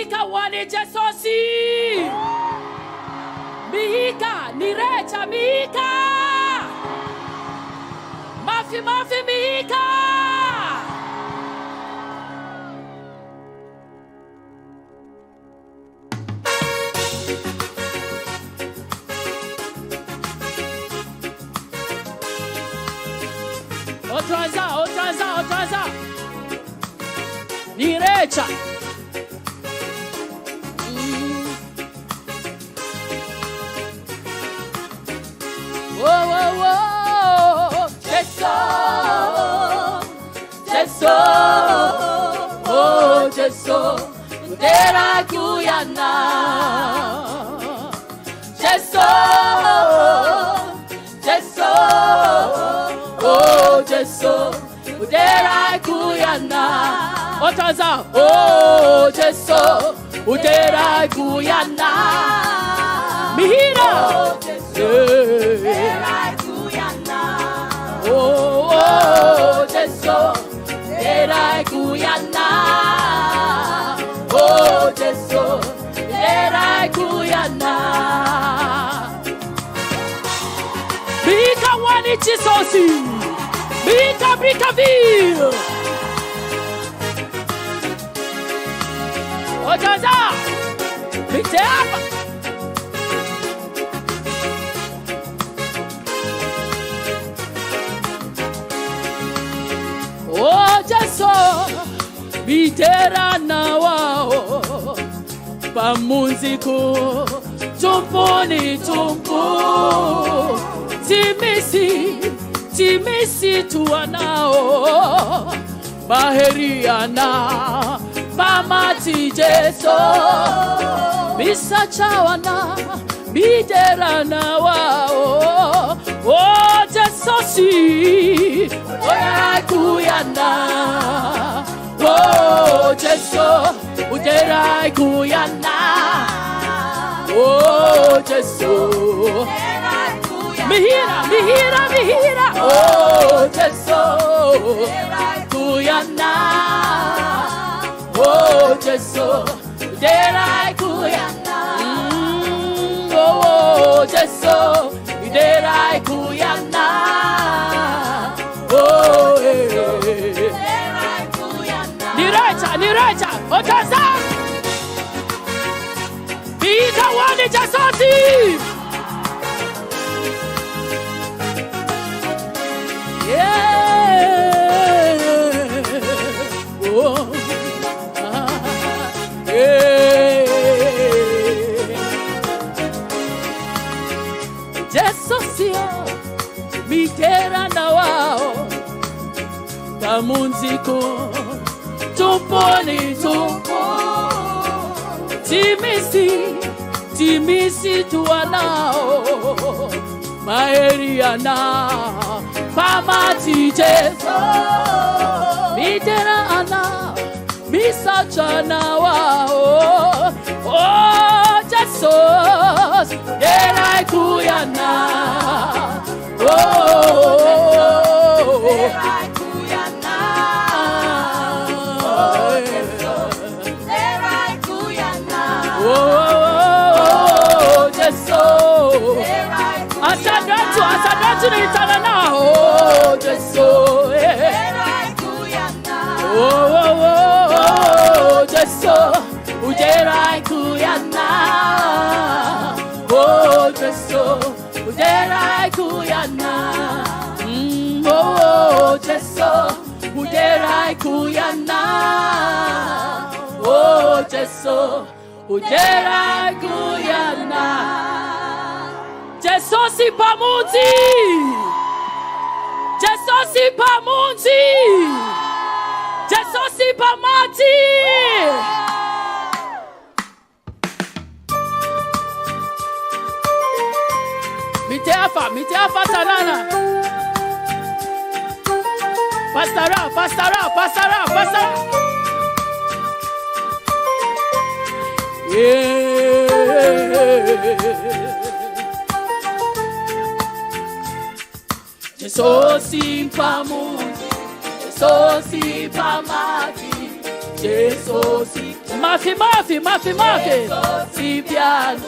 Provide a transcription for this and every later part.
Mihika wani Jesosy. Mihika ni rehetra mihika. Mafy mihika. Otraza. Ni rehetra. Oh, Jesosy, Dera Kuyana. Jesosy, Dera Kuyana. Otaza, oh, Jesosy, Dera Kuyana. Mihira, Dera Kuyana. Oh, Jesosy, Dera Kuyana. Oh, Jesosy, Dera Kuyana. Mika wani Jesosy, Mika Brickaville. Ojaza, Miova. Oh, Jesosy, Mpitandrina wao pamunziko tumponi tumpu timisi tuanao baheriana pamati Jeso bisachawana Mpitandrina wao. Oh, Jesosy, Dera Kuyana. Oh, Jesosy, Dera Kuyana. Oh, Jesosy, Mihira. Oh, Jesosy, Dera Kuyana. Oh, Jesosy, Dera Kuyana. Oh, Jesosy, Dera Kuyana. Oh, Dera Kuyana. Ni rehetra, Otaza. Mihika wani Jesosy. Yeah. Oh. Jesosy, Mpitandrina wao pamunziko tumponi tumpu timisi tuanao maheriana pamati Jeso Mpitandrina misachana wao. Oh, Jesosy, Dera Kuyana. Oh, Dera Kuyana. Oh, Dera Kuyana. Oh, Jesosy, Asadratu ni tanana. Oh, Jesosy, Dera Kuyana. Oh, Jesosy, Dera Kuyana. Oh, Jesosy, Dera Kuyana. Oh, Jesosy, Dera Kuyana. Oh, Jesosy, Dera Kuyana. Jesosy pamunzi. Jesosy pamunzi. Jesosy pamati. Miteafa tanana. Pastara. Jesosy pamunzi, Jesosy pamati, Jesosy Mafy, si piano,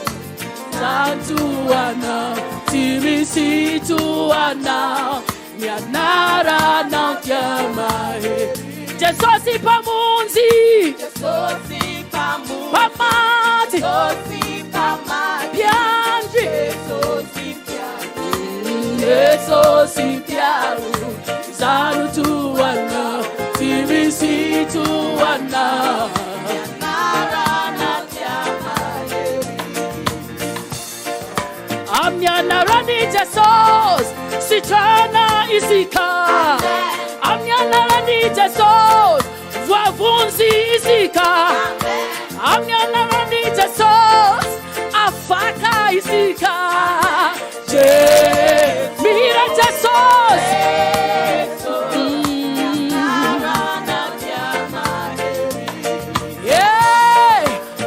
santuana, tirisituana, mianara non chiamare. Jesosy pamunzi, Jesosy pamunzi, pamati, Jesosy pamati, piangi, Jesosy Jesosy piano, piano, santuana, tirisituana. Amin'Andriamanitra Jesus, sitrana isika. Amin'Andriamanitra Jesus, voavonzy isika. Amin'Andriamanitra Jesus, afaka isika. Mira Jesus.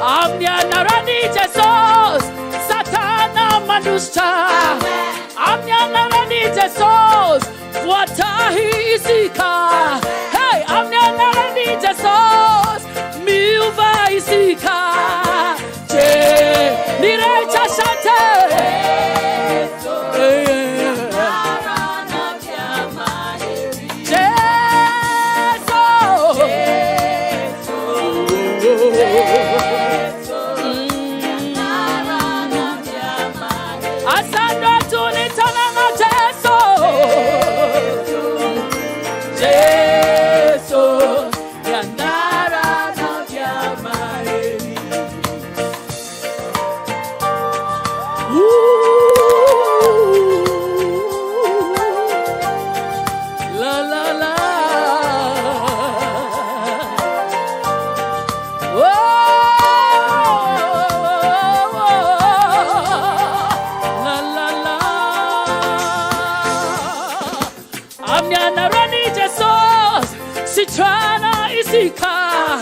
Amin'Andriamanitra Jesus, Satana manusta. Amin'Andriamanitra Jesus, voatahi isika. Hey, Amin'Andriamanitra Jesus, Miova isika. Rehetra shante. Sitrana isika.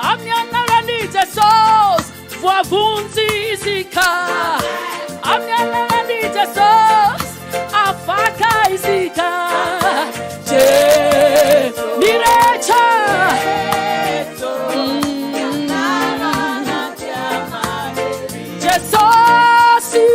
Amin'Andriamanitra Jesus, voavonzy isika. Amin'Andriamanitra Jesus, afaka isika. Rehetra. Jesosy.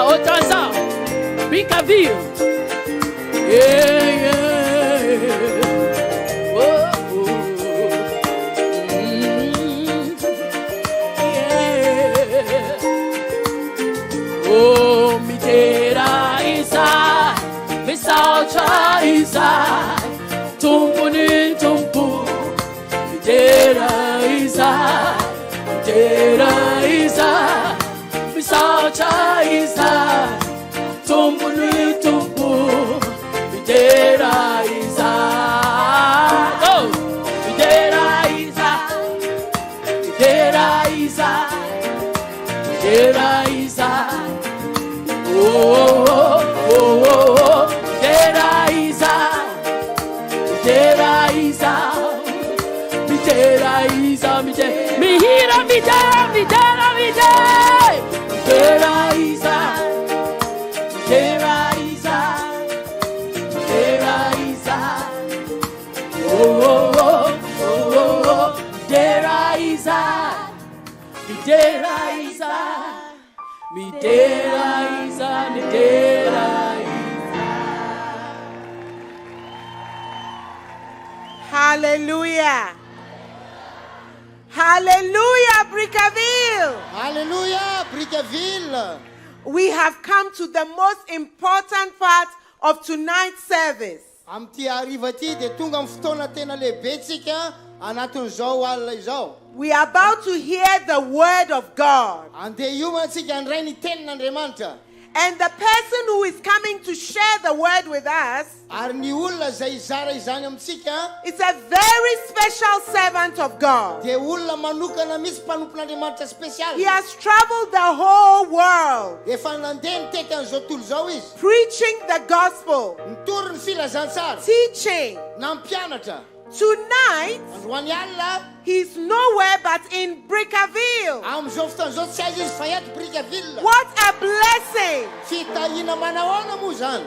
Otanza, Brickaville. Yeah. Oh. Yeah. Oh, mitera isa, misaucha isa, tumpuni tumpu, mitera isa, misaucha isa, tumpuni tumpu, mitera isa. Oh, mitera isa, oh, mitera isa, mihira mitera Hallelujah. Hallelujah, Brickaville. Hallelujah, Brickaville. We have come to the most important part of tonight's service. Amty ariva ty de tonga amin'ny fotoana tena lehibetsika anatin'izao alina izao. We are about to hear the word of God. Andeha hiomantsika andray ny tenin'Andriamanitra. And the person who is coming to share the word with us Ary ny olona zay hizara izany amintsika is a very special servant of God. dia olona manokana misy mpanompon'Andriamanitra He spesialy. has traveled the whole world Efa nandeha nitety an'izao tontolo zao izy. preaching the gospel, Nitory ny filazantsara, teaching. nampianatra. Tonight, Androany alina he's nowhere but in Brickaville. amin'izao fotoan'izao tsy aiza izy fa eto Brickaville. What a blessing! Fitahina manahoana moa zany.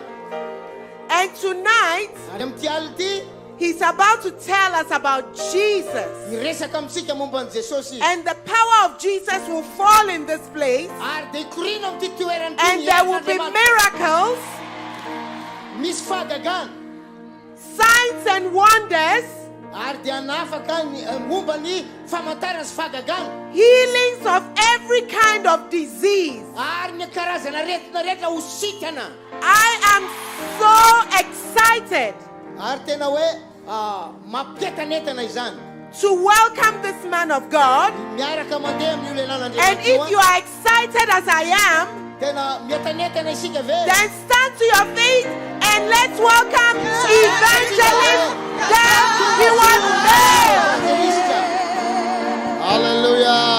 And tonight, Ary amin'ity alina ity he's about to tell us about Jesus. miresaka amintsika momba ny Jesosy. And the power of Jesus will fall in this place. Ary dia ikorina amin'ity toerana ity And there will be miracles, misy fahagagana. signs and wonders, Ary dia hanafaka ny momba ny famantarana sy fahagagana. healings of every kind of disease. Ary ny karazana retina rehetra ho sikana. I am so excited Ary tena hoe mampiakanetana izany. to welcome this man of God. Miaraka mandeha amin'ny olona And if you are excited as I am, tena miatanetana isika ve? then stand to your feet and let's welcome Evangelist Dag Heward-Mills. Evanjelista. Hallelujah.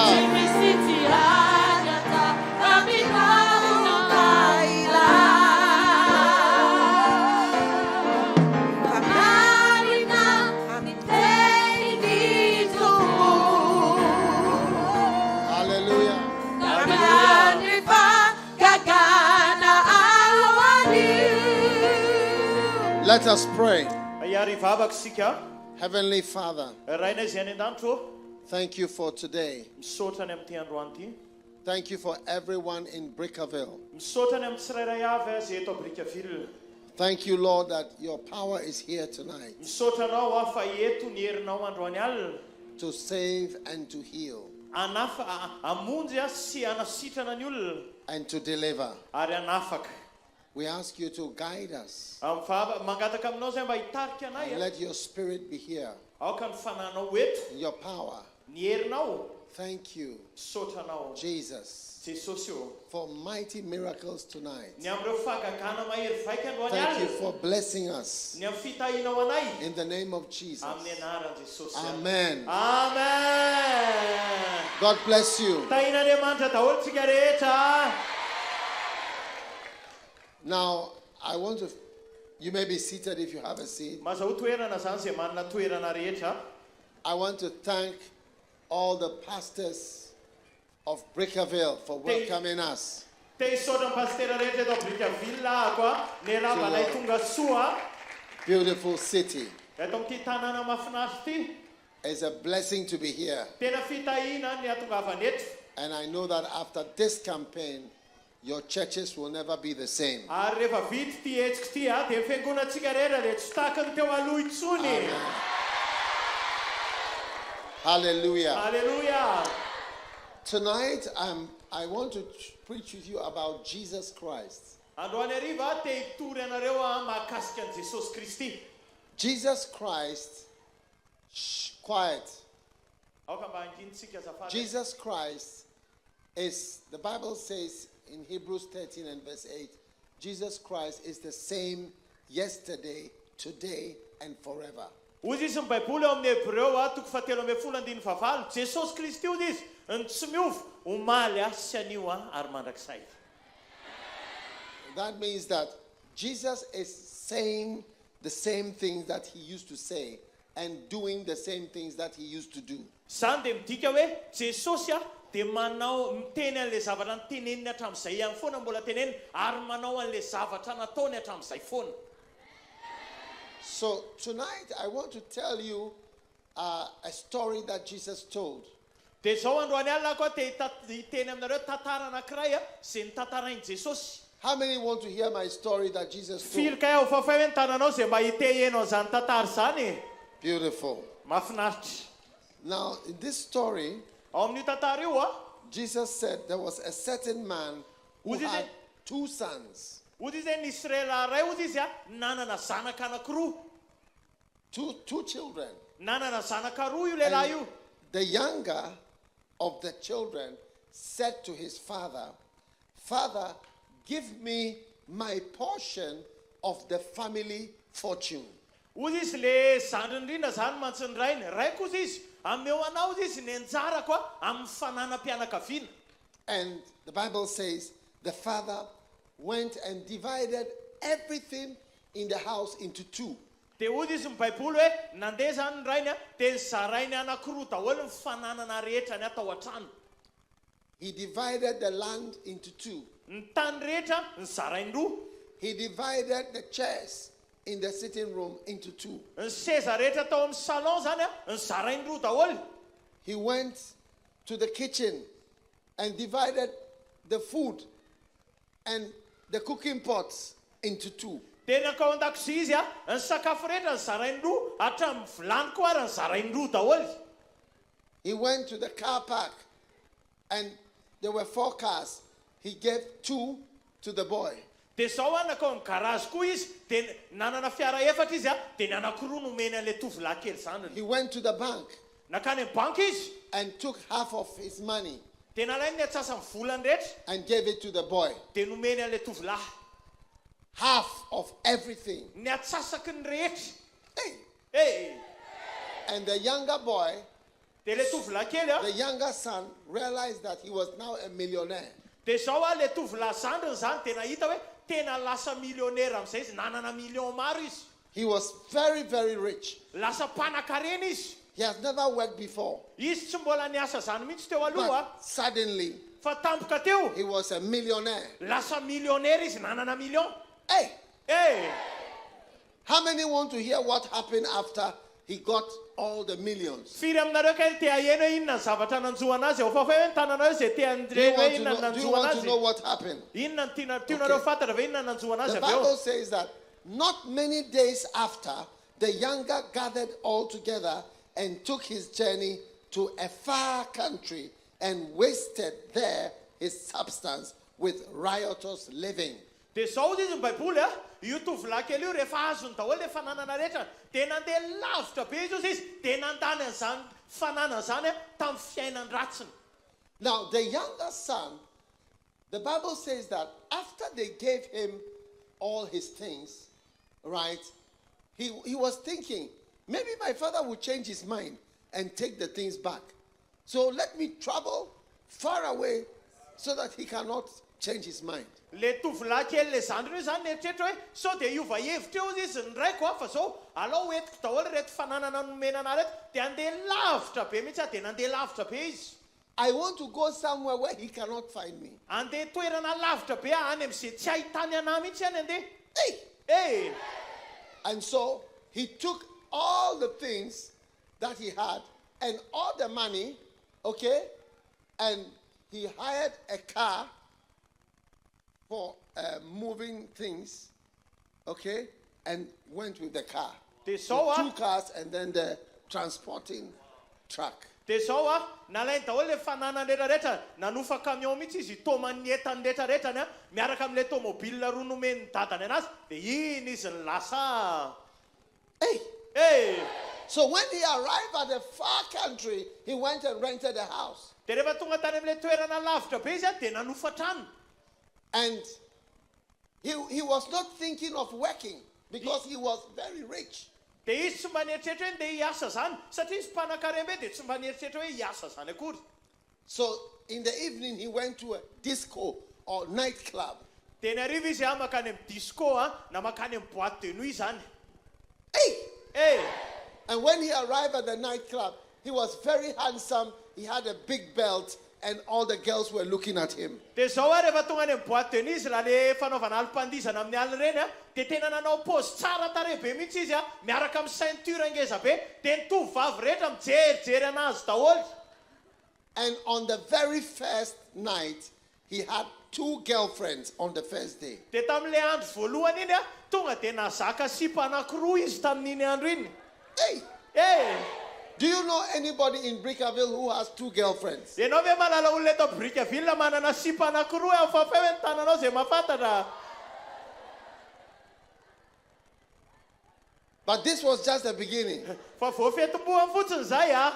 Let us pray. Heavenly Father, thank you for today. Thank you for everyone in Brickaville. Thank you, Lord, that your power is here tonight to save and to heal and to deliver. We ask you to guide us. And let your spirit be here. Your power. Thank you, Jesus, for mighty miracles tonight. Thank you for blessing us. In the name of Jesus. Amen. Amen. God bless you. Now, I want to, you may be seated if you have a seat. I want to thank all the pastors of Brickaville for welcoming us. Beautiful city. It's a blessing to be here. And I know that after this campaign, your churches will never be the same. Amen. Hallelujah. Hallelujah. Tonight, I want to preach with you about Jesus Christ. Jesus Christ, quiet. Jesus Christ is, the Bible says in Hebrews 13 and verse 8, Jesus Christ is the same yesterday, today, and forever. Jesosy Jesosy Kristy io izy ny tsy miova omaly sy anio ary mandrakizay. That means that Jesus is saying the same things that he used to say and doing the same things that he used to do. Zany dia midika hoe Jesosy dia manao miteny an'ilay zavatra niteneniny hatramin'izay ihany foana mbola teneniny ary manao an'ilay zavatra nataony hatramin'izay foana. So tonight I want to tell you a story that Jesus told. Dia zao androany alina koa dia hiteny aminareo tantara anankiray izay nitantarainy Jesosy. How many want to hear my story that Jesus told? Firy kay ao fafay hoe nitananao izay mba hitehenao izany tantara izany. Beautiful. Mahafinaritra. Now in this story, Ao amin'io tantara io Jesus said there was a certain man who had two sons. Ozy izy ny Israela ray ozy izy nanana zanaka anankiroa. Two children. Nanana zanaka roa io lehilahy io. The younger of the children said to his father, "Father, give me my portion of the family fortune. Ozy izy le zandrindrina zany mantsindrainy. Ray kosa izy ameo anao izy ny anjarako amin'ny fananam-pianakaviana. And the Bible says the father went and divided everything in the house into two. Dia ozy izy ny Baiboly hoe nandeha zany ny rainy dia zarainy anankiroa daholo ny fananana rehetra ny atao an-trano. He divided the land into two. Ny tany rehetra ny zarainy roa. He divided the chairs in the sitting room into two. Ny seza rehetra tao amin'ny salon zany ny zarainy roa daholo. He went to the kitchen and divided the food and the cooking pots into two. Dia nakao an-dakozia izy ny sakafo rehetra ny zarainy roa hatramin'ny vilany koa ary ny zarainy roa daholo. He went to the car park and there were 4 cars. He gave 2 to the boy. Dia zao nakao amin'ny garage koa izy dia nanana fiara efatra izy dia ny anankiroa nomeny an'ilay tovolahy kely zany. He went to the bank Nakany amin'ny banky izy and took half of his money dia nalainy ny atsasany volany rehetra and gave it to the boy. dia nomeny an'ilay tovolahy. Half of everything. Ny atsasaky ny rehetra. Hey. Hey. And the younger boy, Dia le tovolahy kely the younger son, realized that he was now a millionaire. dia zao le tovolahy zandriny zany dia nahita hoe tena lasa milionnaire amin'izay izy, nanana million maro izy. He was very, very rich. Lasa mpanan-karena izy. He has never worked before. Izy tsy mbola niasa zany mihitsy teo aloha. But suddenly, Fa tampoka teo he was a millionaire. lasa millionnaire izy, nanana million. Hey, Hey. how many want to hear what happened after he got all the millions? Firy aminareo kay te aheno hoe inona ny zavatra nanjoana azy ao fa hoe ny tananareo izay te andreny hoe inona ny Do you nanjoana want to know azy. what happened? Inona ny tianareo fantatra ve inona ny nanjoana azy The avy eo. Bible says that not many days after, the younger gathered all together and took his journey to a far country and wasted there his substance with riotous living. Dia zao izy ny Baiboly io tovolahy kely io rehefa azony daholo le fananana rehetra dia nandeha lavitra be izy dia nandany an'izany fanana zany tamin'ny fiainany ratsiny. Now, the younger son, the Bible says that after they gave him all his things, right, he was thinking, maybe my father will change his mind and take the things back. So let me travel far away so that he cannot change his mind. Le tovolahy kely le zandriny io zany neritreretra hoe sao dia hiova hevitra eo izy ny raiko fa zao alao hoentiko daholo reto fananana nomenana reto dia andeha lavitra be mihitsy dia nandeha lavitra be izy. I want to go somewhere where he cannot find me. Andeha toerana lavitra be any amin'izay tsy ahitany anahy mihitsy any andeha. Hey! Hey. And so he took all the things that he had and all the money, okay, and he hired a car for moving things, okay, and went with the car. Dia zao 2 cars and then the transporting truck. dia zao nalainy daholo le fananany rehetrarehetra nanofa camion mihitsy izy toman'ny entany rehetrarehetrany miaraka amin'ilay tomobile roa nomeny dadany anazy dia iny izy ny lasa. Hey! Hey. So when he arrived at a far country, he went and rented a house. Dia rehefa tonga tany amin'ilay toerana lavitra be izy dia nanofa trano. And he was not thinking of working because he was very rich. Dia izy tsy mba nieritreritra hoe ndeha hiasa zany satria izy mpanan-karena be dia tsy mba nieritreritra hoe hiasa zany akory. So in the evening, he went to a disco or nightclub. Dia ny hariva izy makany amin'ny disco na makany amin'ny boîte de nuit zany. Hey! Hey. And when he arrived at the nightclub, he was very handsome. He had a big belt, and all the girls were looking at him. Dia zao rehefa tonga any amin'ny boîte de nuit izy raha le fanaovana alim-pandizana amin'ny alina ireny dia tena nanao pose tsara tarehy be mihitsy izy miaraka amin'ny ceinture ngeza be dia ny tovovavy rehetra mijerijery anazy daholo. And on the very first night, he had 2 girlfriends on the first day. Dia tamin'ilay andro voalohany iny tonga dia nazaka sipa anankiroa izy tamin'iny andro iny. Hey! Hey. Do you know anybody in Brickaville who has 2 girlfriends? Ianao ve malala olona eto Brickaville manana sipa anankiroa amin'ny fafay hoe ny tananao izay mahafantatra. But this was just the beginning. Fa voafetim-bohany fotsiny izay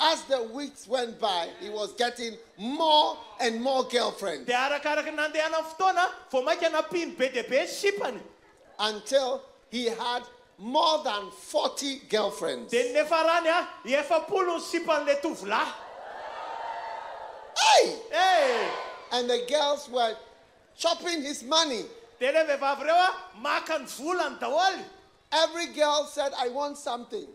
as the weeks went by, he was getting more and more girlfriends. Dia arakaraka nandehana fotoana, vao maika nampiny be dia be sipany. Until he had more than 40 girlfriends. Dia nefarany efapolo ny sipan'ilay tovolahy. Hey! Hey! And the girls were chopping his money. Dia ilay vehivavy reo maka ny volany daholo. Every girl said, I want something.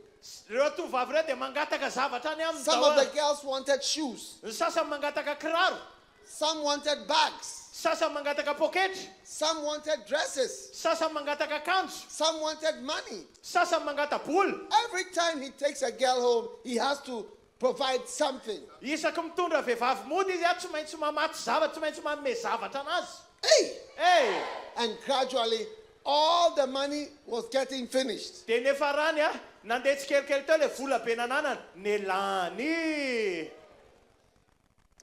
Reo tovavy reo dia mangataka zavatra any aminy Some of the daholo. girls wanted shoes. Ny sasany mangataka kiraro, Some wanted bags. sasany mangataka poketra, Some wanted dresses. sasany mangataka akanjo, Some wanted money. sasany mangata-bola. Every time he takes a girl home, he has to provide something. Isaky mitondra vehivavy mody izy tsy maintsy mamaty zavatra, tsy maintsy manome zavatra anazy. Hey! Hey! And gradually, all the money was getting finished. Dia nefarany nandeha tsikelikely teo ilay vola be nananany, nelany.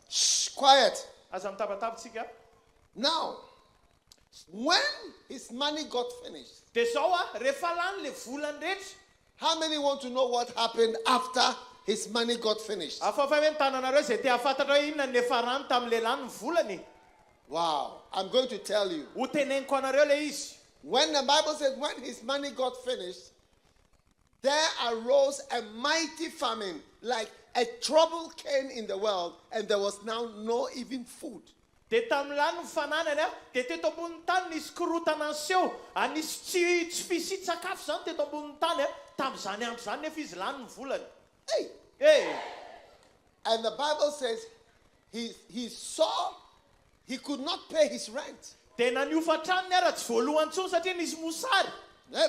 Shh, quiet. Aza mitapatapitsika. Now, when his money got finished, Dia zao rehefa lany ilay volany rehetra. how many want to know what happened after his money got finished? Afafa hoe mitananareo izay te hafantatra hoe inona nefarany tamin'ilay lany ny volany. Wow, I'm going to tell you. Ho teneniko anareo ilay izy. When the Bible says when his money got finished, there arose a mighty famine, like a trouble came in the world, and there was now no even food. Dia tamin'ilany ny fananany dia teto ambony tany nisy korotana seho, nisy tsy fisy sakafo zany teto ambony tany tamin'izany andro zany nefa izy lany ny volany. Hey! Hey! And the Bible says he saw he could not pay his rent Dia naniofa tranony ara tsy voalohany intsony satria nisy mosary.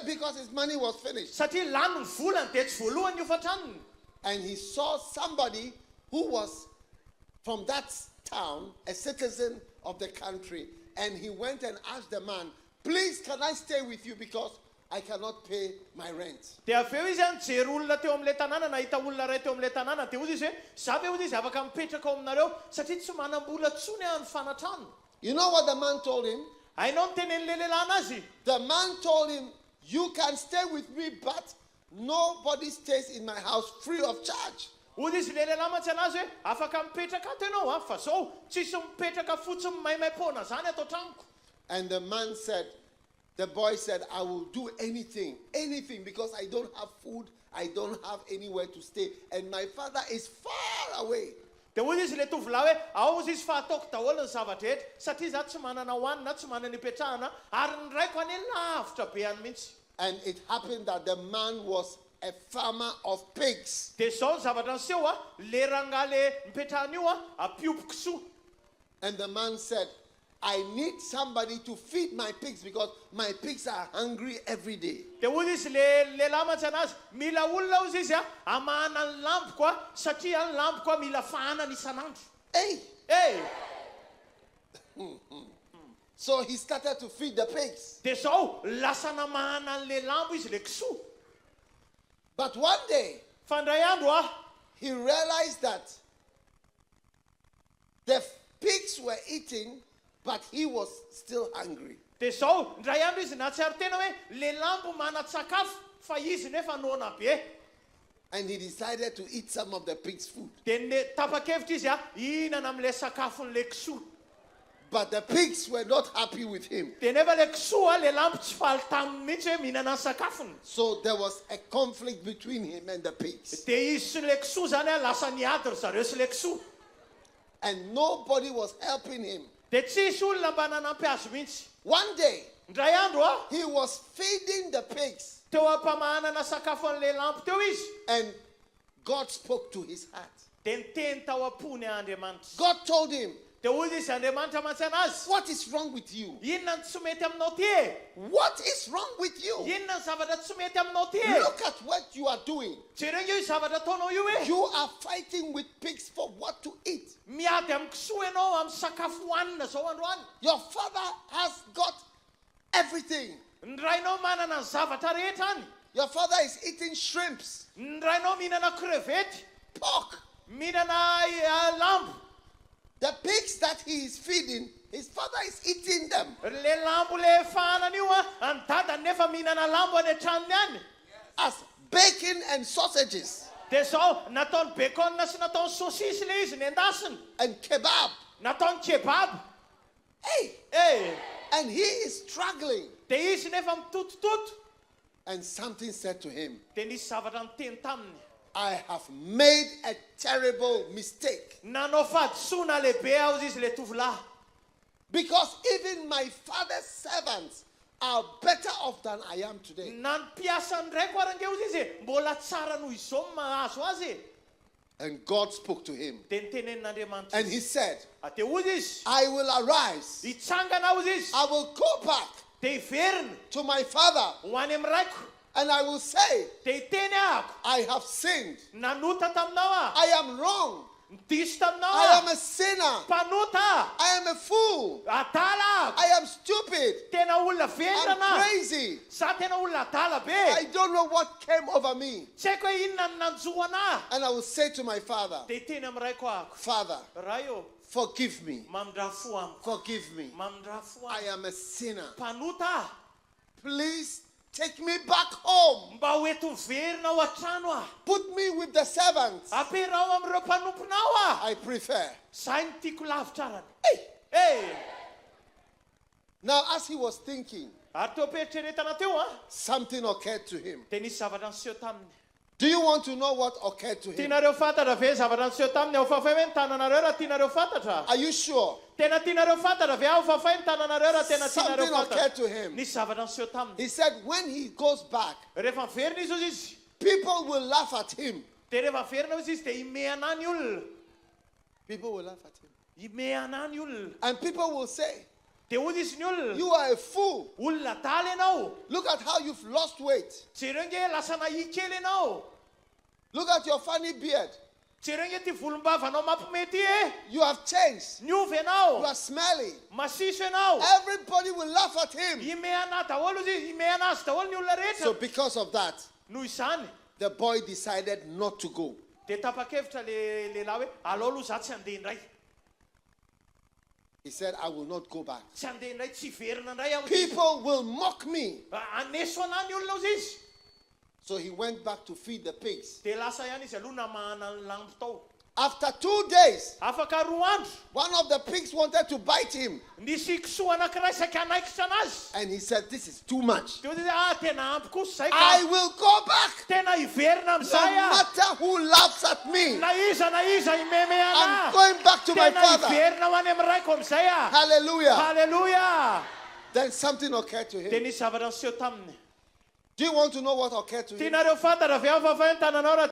because his money was finished. Satria lany ny volany dia tsy voalohany niofa tranony. And he saw somebody who was from that town, a citizen of the country, and he went and asked the man, please, can I stay with you because I cannot pay my rent? Dia avy eo izy nijery olona teo amin'ilay tanàna, nahita olona iray teo amin'ilay tanàna, dia ozy izy hoe za ve ozy izy afaka mipetraka ao aminareo satria tsy manam-bola tsony ny fanatrano. You know what the man told him? Hainao ny tenen'ilay lehilahy anazy? The man told him, you can stay with me, but nobody stays in my house free of charge. Ozy izy ilay lehilahy mantsy anazy hoe afaka mipetraka ato ianao fa zao tsisy mipetraka fotsiny maimai-pona zany ato tranoko. And the boy said, I will do anything, because I don't have food, I don't have anywhere to stay, and my father is far away. Dia ozy izy ilay tovolahy hoe ao izy fa ataoko daholo ny zavatra rehetra satria za tsy manana hoanina, tsy manana ipetrahana, ary ny raiko ane lavitra be any mihitsy. And it happened that the man was a farmer of pigs. Dia zao ny zavatra niseho le rangahy le mipetrahana io ampiompoko soa. And the man said, I need somebody to feed my pigs because my pigs are hungry every day. Dia ozy izy le lehilahy mantsy anazy mila olona ozy izy amahana ny lamboko satria ny lamboko mila fahanana isanandro. Hey! Hey! So he started to feed the pigs. Dia zao lasa namahana an'ilay lambo izy le kisoa. But one day, Fa ndray andro he realized that the pigs were eating, but he was still hungry. dia zao ndray andro izy nahatsiaro tena hoe le lambo mana-tsakafo fa izy nefa nona be. And he decided to eat some of the pig's food. Dia tapa-kevitra izy ihinana amin'ilay sakafon'ilay kisoa. But the pigs were not happy with him. Dia nefa le kisoa le lambo tsy faly taminy mihitsy hoe mihinana ny sakafony. So there was a conflict between him and the pigs. Dia izy sy le kisoa zany lasa niady ry zareo sy le kisoa. And nobody was helping him. Dia tsisy olona mba nanampy azy mihitsy. One day, Ndray andro he was feeding the pigs, teo ampamahanana sakafo an'ilay lampo teo izy. and God spoke to his heart. Dia niteny tao am-pony Andriamanitra. God told him, Dia ozy izy Andriamanitra mantsy anazy, what is wrong with you? inona ny tsy mety aminao ty e? What is wrong with you? Inona ny zavatra tsy mety aminao ty e? Look at what you are doing. Jereo io zavatra ataonao io e. You are fighting with pigs for what to eat. Miady amin'ny kisoa ianao amin'ny sakafo hohanina zao androany. Your father has got everything. Ny rainao manana ny zavatra rehetra any. Your father is eating shrimps, Ny rainao mihinana crevette, pork. mihinana lambo. The pigs that he is feeding, his father is eating them. Le lambo le fahanana io ny dadany nefa mihinana lambo any an-tranony any. As bacon and sausages. Dia zao nataony bacon sy nataony sausisy le izy nendasiny. and kebab. Nataony kebab. Hey! And he is struggling. Dia izy nefa mitotototo. And something said to him, Dia nisy zavatra niteny taminy. I have made a terrible mistake. Nanao fahadisoana lehibe aho izy le tovolahy. Because even my father's servants are better off than I am today. Na ny mpiasany ndraiky arangeo izy mbola tsara noho izao mahazo azy. And God spoke to him. Dia nitenenin'Andriamanitra. And he said, Dia hozy izy. I will arise. Hitsangana aho izy. I will go back Dia hiverina to my father. ho any amin'ny raiko. And I will say, Dia hiteny ahako. I have sinned. Nanota taminao aho. I am wrong. Diso taminao I am aho. a sinner. Mpanota aho. I am a fool. Adala ahako. I am stupid. Tena olona vendrana I'm aho. crazy. Sa tena olona adala be. I don't know what came over me. Tsy haiko hoe inona no nanjoana aho. And I will say to my father, Dia hiteny amin'ny raiko ahako. Father, Ray o, forgive me. mamindrafo amiko. Forgive me. Mamindrafo I amiko. am a sinner. Mpanota aho. Please take me back home. Mba hoeto miverina ao an-trano aho. Put me with the servants. Amperao amin'ireo mpanomponao aho. I prefer. Zay no tiako lavitrarany. Hey! Now, as he was thinking, Ary teo am-pieritreretana teo a. something occurred to him. Dia nisy zavatra niseho taminy. Do you want to know what occurred to him? Tianareo fantatra ve zavatra niseho taminy ao fafay hoe ny tananareo raha tianareo fantatra? Are you sure? Tena tianareo fantatra ve ao fafay ny tananareo raha tena tianareo Something occurred fantatra? to him. Nisy zavatra niseho taminy. He said when he goes back, Rehefa miverina izy hozy izy. people will laugh at him. Dia rehefa miverina izy izy dia imehana ny olona. People will laugh at him. Imehana ny olona. And people will say, Dia hozy izy ny olona. you are a fool. Olona dala ianao. Look at how you've lost weight. Jereo nge lasa nahi kely ianao. Look at your funny beard. Jereo nge ty volombavanao mampimety e. You have changed. Niovy You ianao. are smelly. Masiso ianao. Everybody will laugh at him. Imehana daholo izy. Imehana azy daholo ny olona So rehetra. because of that, Noho izany. the boy decided not to go. Dia tapa-kevitra lehilahy hoe alao aloha za tsy handeha indray. He said, I will not go back. Tsy handeha indray, tsy hiverina indray aho. People will mock me. Aneso anahy ny olona ozy izy. So he went back to feed the pigs. Dia lasa ihany izy aloha namahana ny lambo tao. After 2 days, Afaka 2 andro. one of the pigs wanted to bite him. Nisy kisoa anankiray saika anaikitra anazy. And he said, this is too much. Dia ozy tena ampy kosa izay I ka. will go back. Tena hiverina No amin'izay aho. matter who laughs at me, Na iza imeme I'm anahy. going back to my Tena father. hiverina ho any amin'ny raiko amin'izay aho. Hallelujah. Halleluja. Then something occurred to Dia him. nisy zavatra niseho taminy. Do you want to know what occurred to him? Tianareo fantatra ve ao fafay ny tananao raha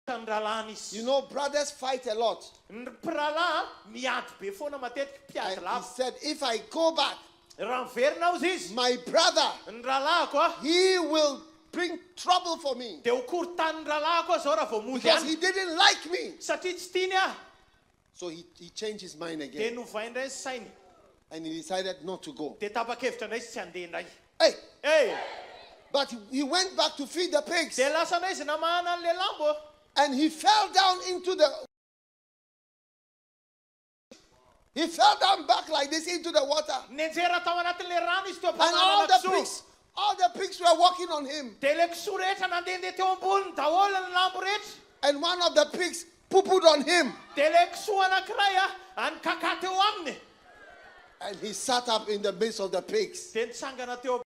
lalana izy. You know, brothers fight a lot. Ny mpiralahy miady be foana matetika mpiady And he lava. said, if I go back, Raha miverina aho izy. my brother, Ny ralahako a. he will bring trouble for me. Dia ho korontanin'ny ralahako a zao raha vao mody Because any. he didn't like me. Satria tsy tiany aho. So he changed his mind Dia again. novainy indray ny sainy. And he decided not to go. Dia tapa-kevitra indray izy tsy handeha indray. Hey, Hey! but he went back to feed the pigs. Dia lasa indray izy namahana an'ilay lambo. And he fell down into the... He fell down back like this into the water. Nenjera tao anatin'ilay rano izy teo And all am-panalana the kisoa. pigs were walking on him. Dia ilay kisoa rehetra nandehandeha teo amboniny daholo ny lambo rehetra. And one of the pigs poo-pooed on him. Dia ilay kisoa anankiray a anikaka teo aminy. And he sat up in the midst of the pigs. Dia nitsangana teo.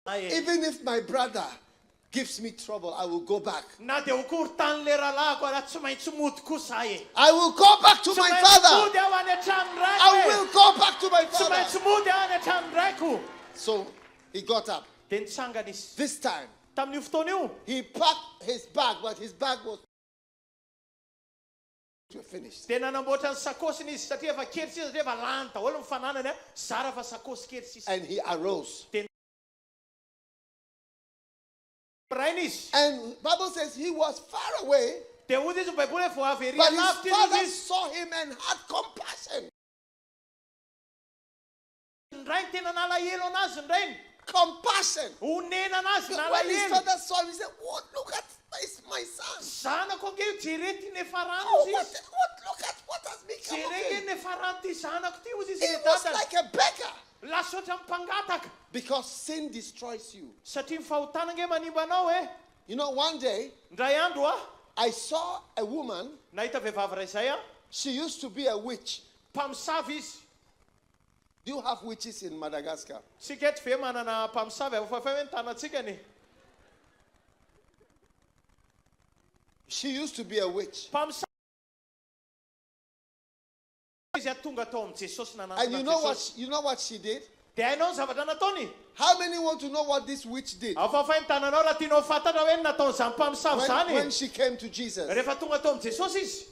Even if my brother gives me trouble, I will go back. Na dia ho korontanin'ilay rahalahako raha tsy maintsy mody kosa ahy. I will go back to Tsy my maintsy father. mody aho any an-tranony I raiko. will go back to my Tsy father. maintsy mody aho any an-tranony raiko. So he got up. Dia nitsangana izy. This time, Tamin'io fotoana io. he packed his bag, but his bag was finished. Dia nanamboatra ny sakosiny izy satria efa keritsy izy rehefa lany daholo ny fananany a. Zara fa sakosy keritsy izy. And he arose. Brainy izy. And Bible says he was far away, Dia hozy izy ny baiboly hoe vao avy ery but his alavitra father izy. saw him and had compassion. Ny rainy tena nalahelo anazy ny rainy. Compassion. Honena anazy When his nalahelo. father saw him, he said, "What? Look at my son. Zanako ange io jerety ny farano Oh, izy what? izy. Look at what has become of Jereny him. ny farano ty zanako ty hozy izy He le was dadany. like a beggar. lasa oatra mipangataka Because sin destroys you. satria ny fahotana nge manimba anao You know, one day, ndray andro I saw a woman. nahita vehivavy ray zay She used to be a witch. mpamosavy izy Do you have witches in Madagascar? sika eto ve manana mpamosavy fa hoe nytanatsika ny She used to be a witch. mpamosavy izy tonga tao amin'ny Jesosy And you know what she did? dia hainao ny zavatra nataony How many want to know what this witch did afafay ny tananao raha tianao fantatra hoe nataon'izany mpamosavy zany when she came to Jesus? rehefa tonga tao amin'ny Jesosy izy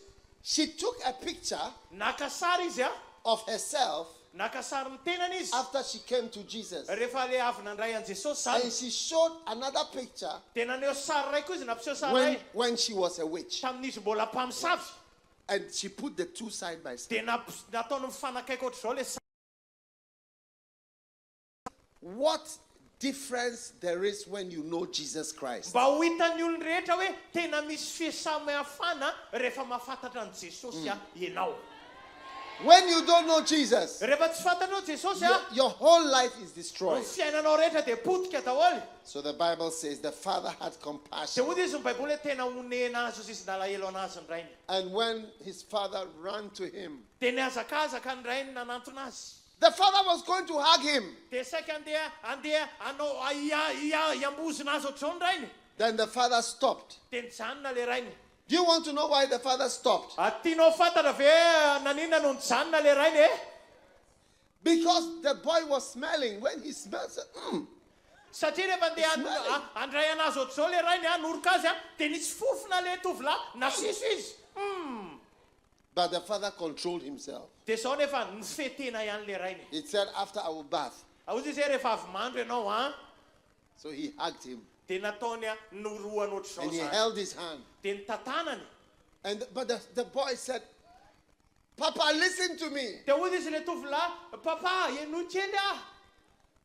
She took a picture naka sary izy of herself naka sary ny tenany izy after she came to Jesus. rehefa le avy nandray an Jesosy zany And she showed another picture dia naneho sary ray koa izy nampiseho sary ray when she was a witch. tamin'izy mbola mpamosavy And she put the two side by side. dia nataony mifanakaiky ohatr'izao le What difference there is when you know Jesus Christ. mba ho hitan'ny olony rehetra hoe tena misy fisamihafana rehefa mahafantatra an Jesosy ianao When you don't know Jesus, rehefa tsy fantanao Jesosy your whole life is ny destroyed. fiainanao rehetra dia potika daholo So the Bible says the Father had dia compassion. hoy izy ny baiboly hoe tena onena azy izy nalahelo anazy ny rainy And when his father ran to him, dia niazakazaka ny rainy nanantona azy the father was going to hug him. dia saika andeha anao iambozina azy ohatr'izao ny rainy Then the father stopped. dia nijanona le rainy Do you want to know why the father stopped? tianao fantatra ve nanina no nijanona le rainy Because the boy was smelling. When he smells, satria rehefa andeha andray anazy ohatr'izao le rainy noroka azy dia nisy fofona le tovolahy nasiso izy but the father controlled himself. dia zao nefa nifetena ihany le rainy He said, after I will bath. aozy izy hoe rehefa avy mandro ianao So he hugged him dia nataony noroany ohatr'izao and he zany held his hand. dia nitantanany But the boy said, Papa, listen to me. dia hoy izy le tovolahy papa ianohy kely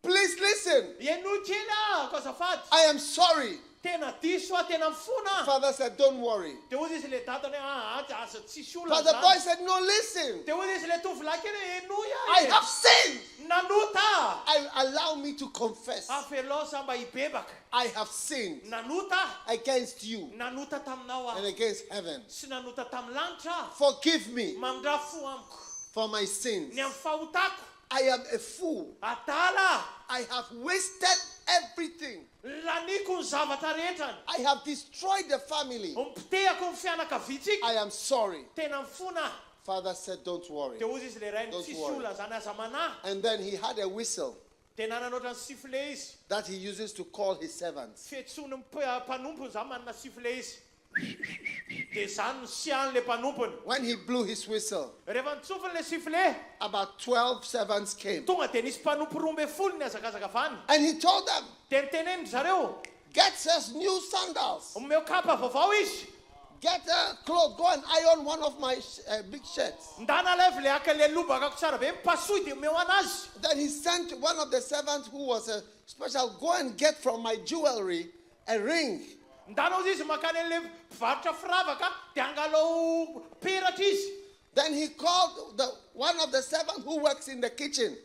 Please listen. ianohy kely ko azafady I am sorry. tena diso tena mifona Father said, don't worry. dia hoy izy le datany hoe aza tsisy olona But the boy zany said, no, listen. dia hoy izy le tovolahy kely ianohy I have sinned. nanota Allow me to confess. afelao sa mba hibebaka I have sinned nanota against you nanota taminao and against heaven. sy nanota tamin'ny lanitra Forgive me mandrafo amiko for my sins. ny amin'ny fahotako I am a fool. atala I have wasted everything. laniko ny zavatra rehetrany I have destroyed the family. mpitehako ny fianakavitsiky I am sorry. tena mifona Father said, don't worry. dia ozy izy le rainy Don't tsisy worry. olona zany aza manahy And then he had a whistle dia nanana ohatrany sifle izy that he uses to call his servants. fetsony mpanompony zany manana sifle izy dia zany no siany le mpanompony When he blew his whistle, rehefa nitsofiny le sifle about 12 servants came. tonga dia nisy mpanompo 12 ny azakazaka avany And he told them, dia niteneniny zareo get us new sandals. omeo kapa vaovao izy Get a cloth. Go and iron one of my big shirts. ndana levy le aka le lobakako tsara be mipasoy dia omeo anazy Then he sent one of the servants who was a special, go and get from my jewelry a ring. ndana ozy izy makany an'le mpivarotra firavaka dia angalao peratra izy Then he called one of the servants who works in the kitchen,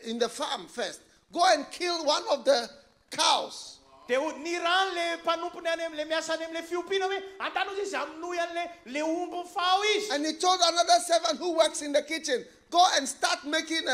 in the farm first. Go and kill one of the cows. dia nirany le mpanompony any am'le miasa any am'le fiompiana hoe andana ozy izy aminoy an'le le ombo mifao izy And he told another servant who works in the kitchen, go and start making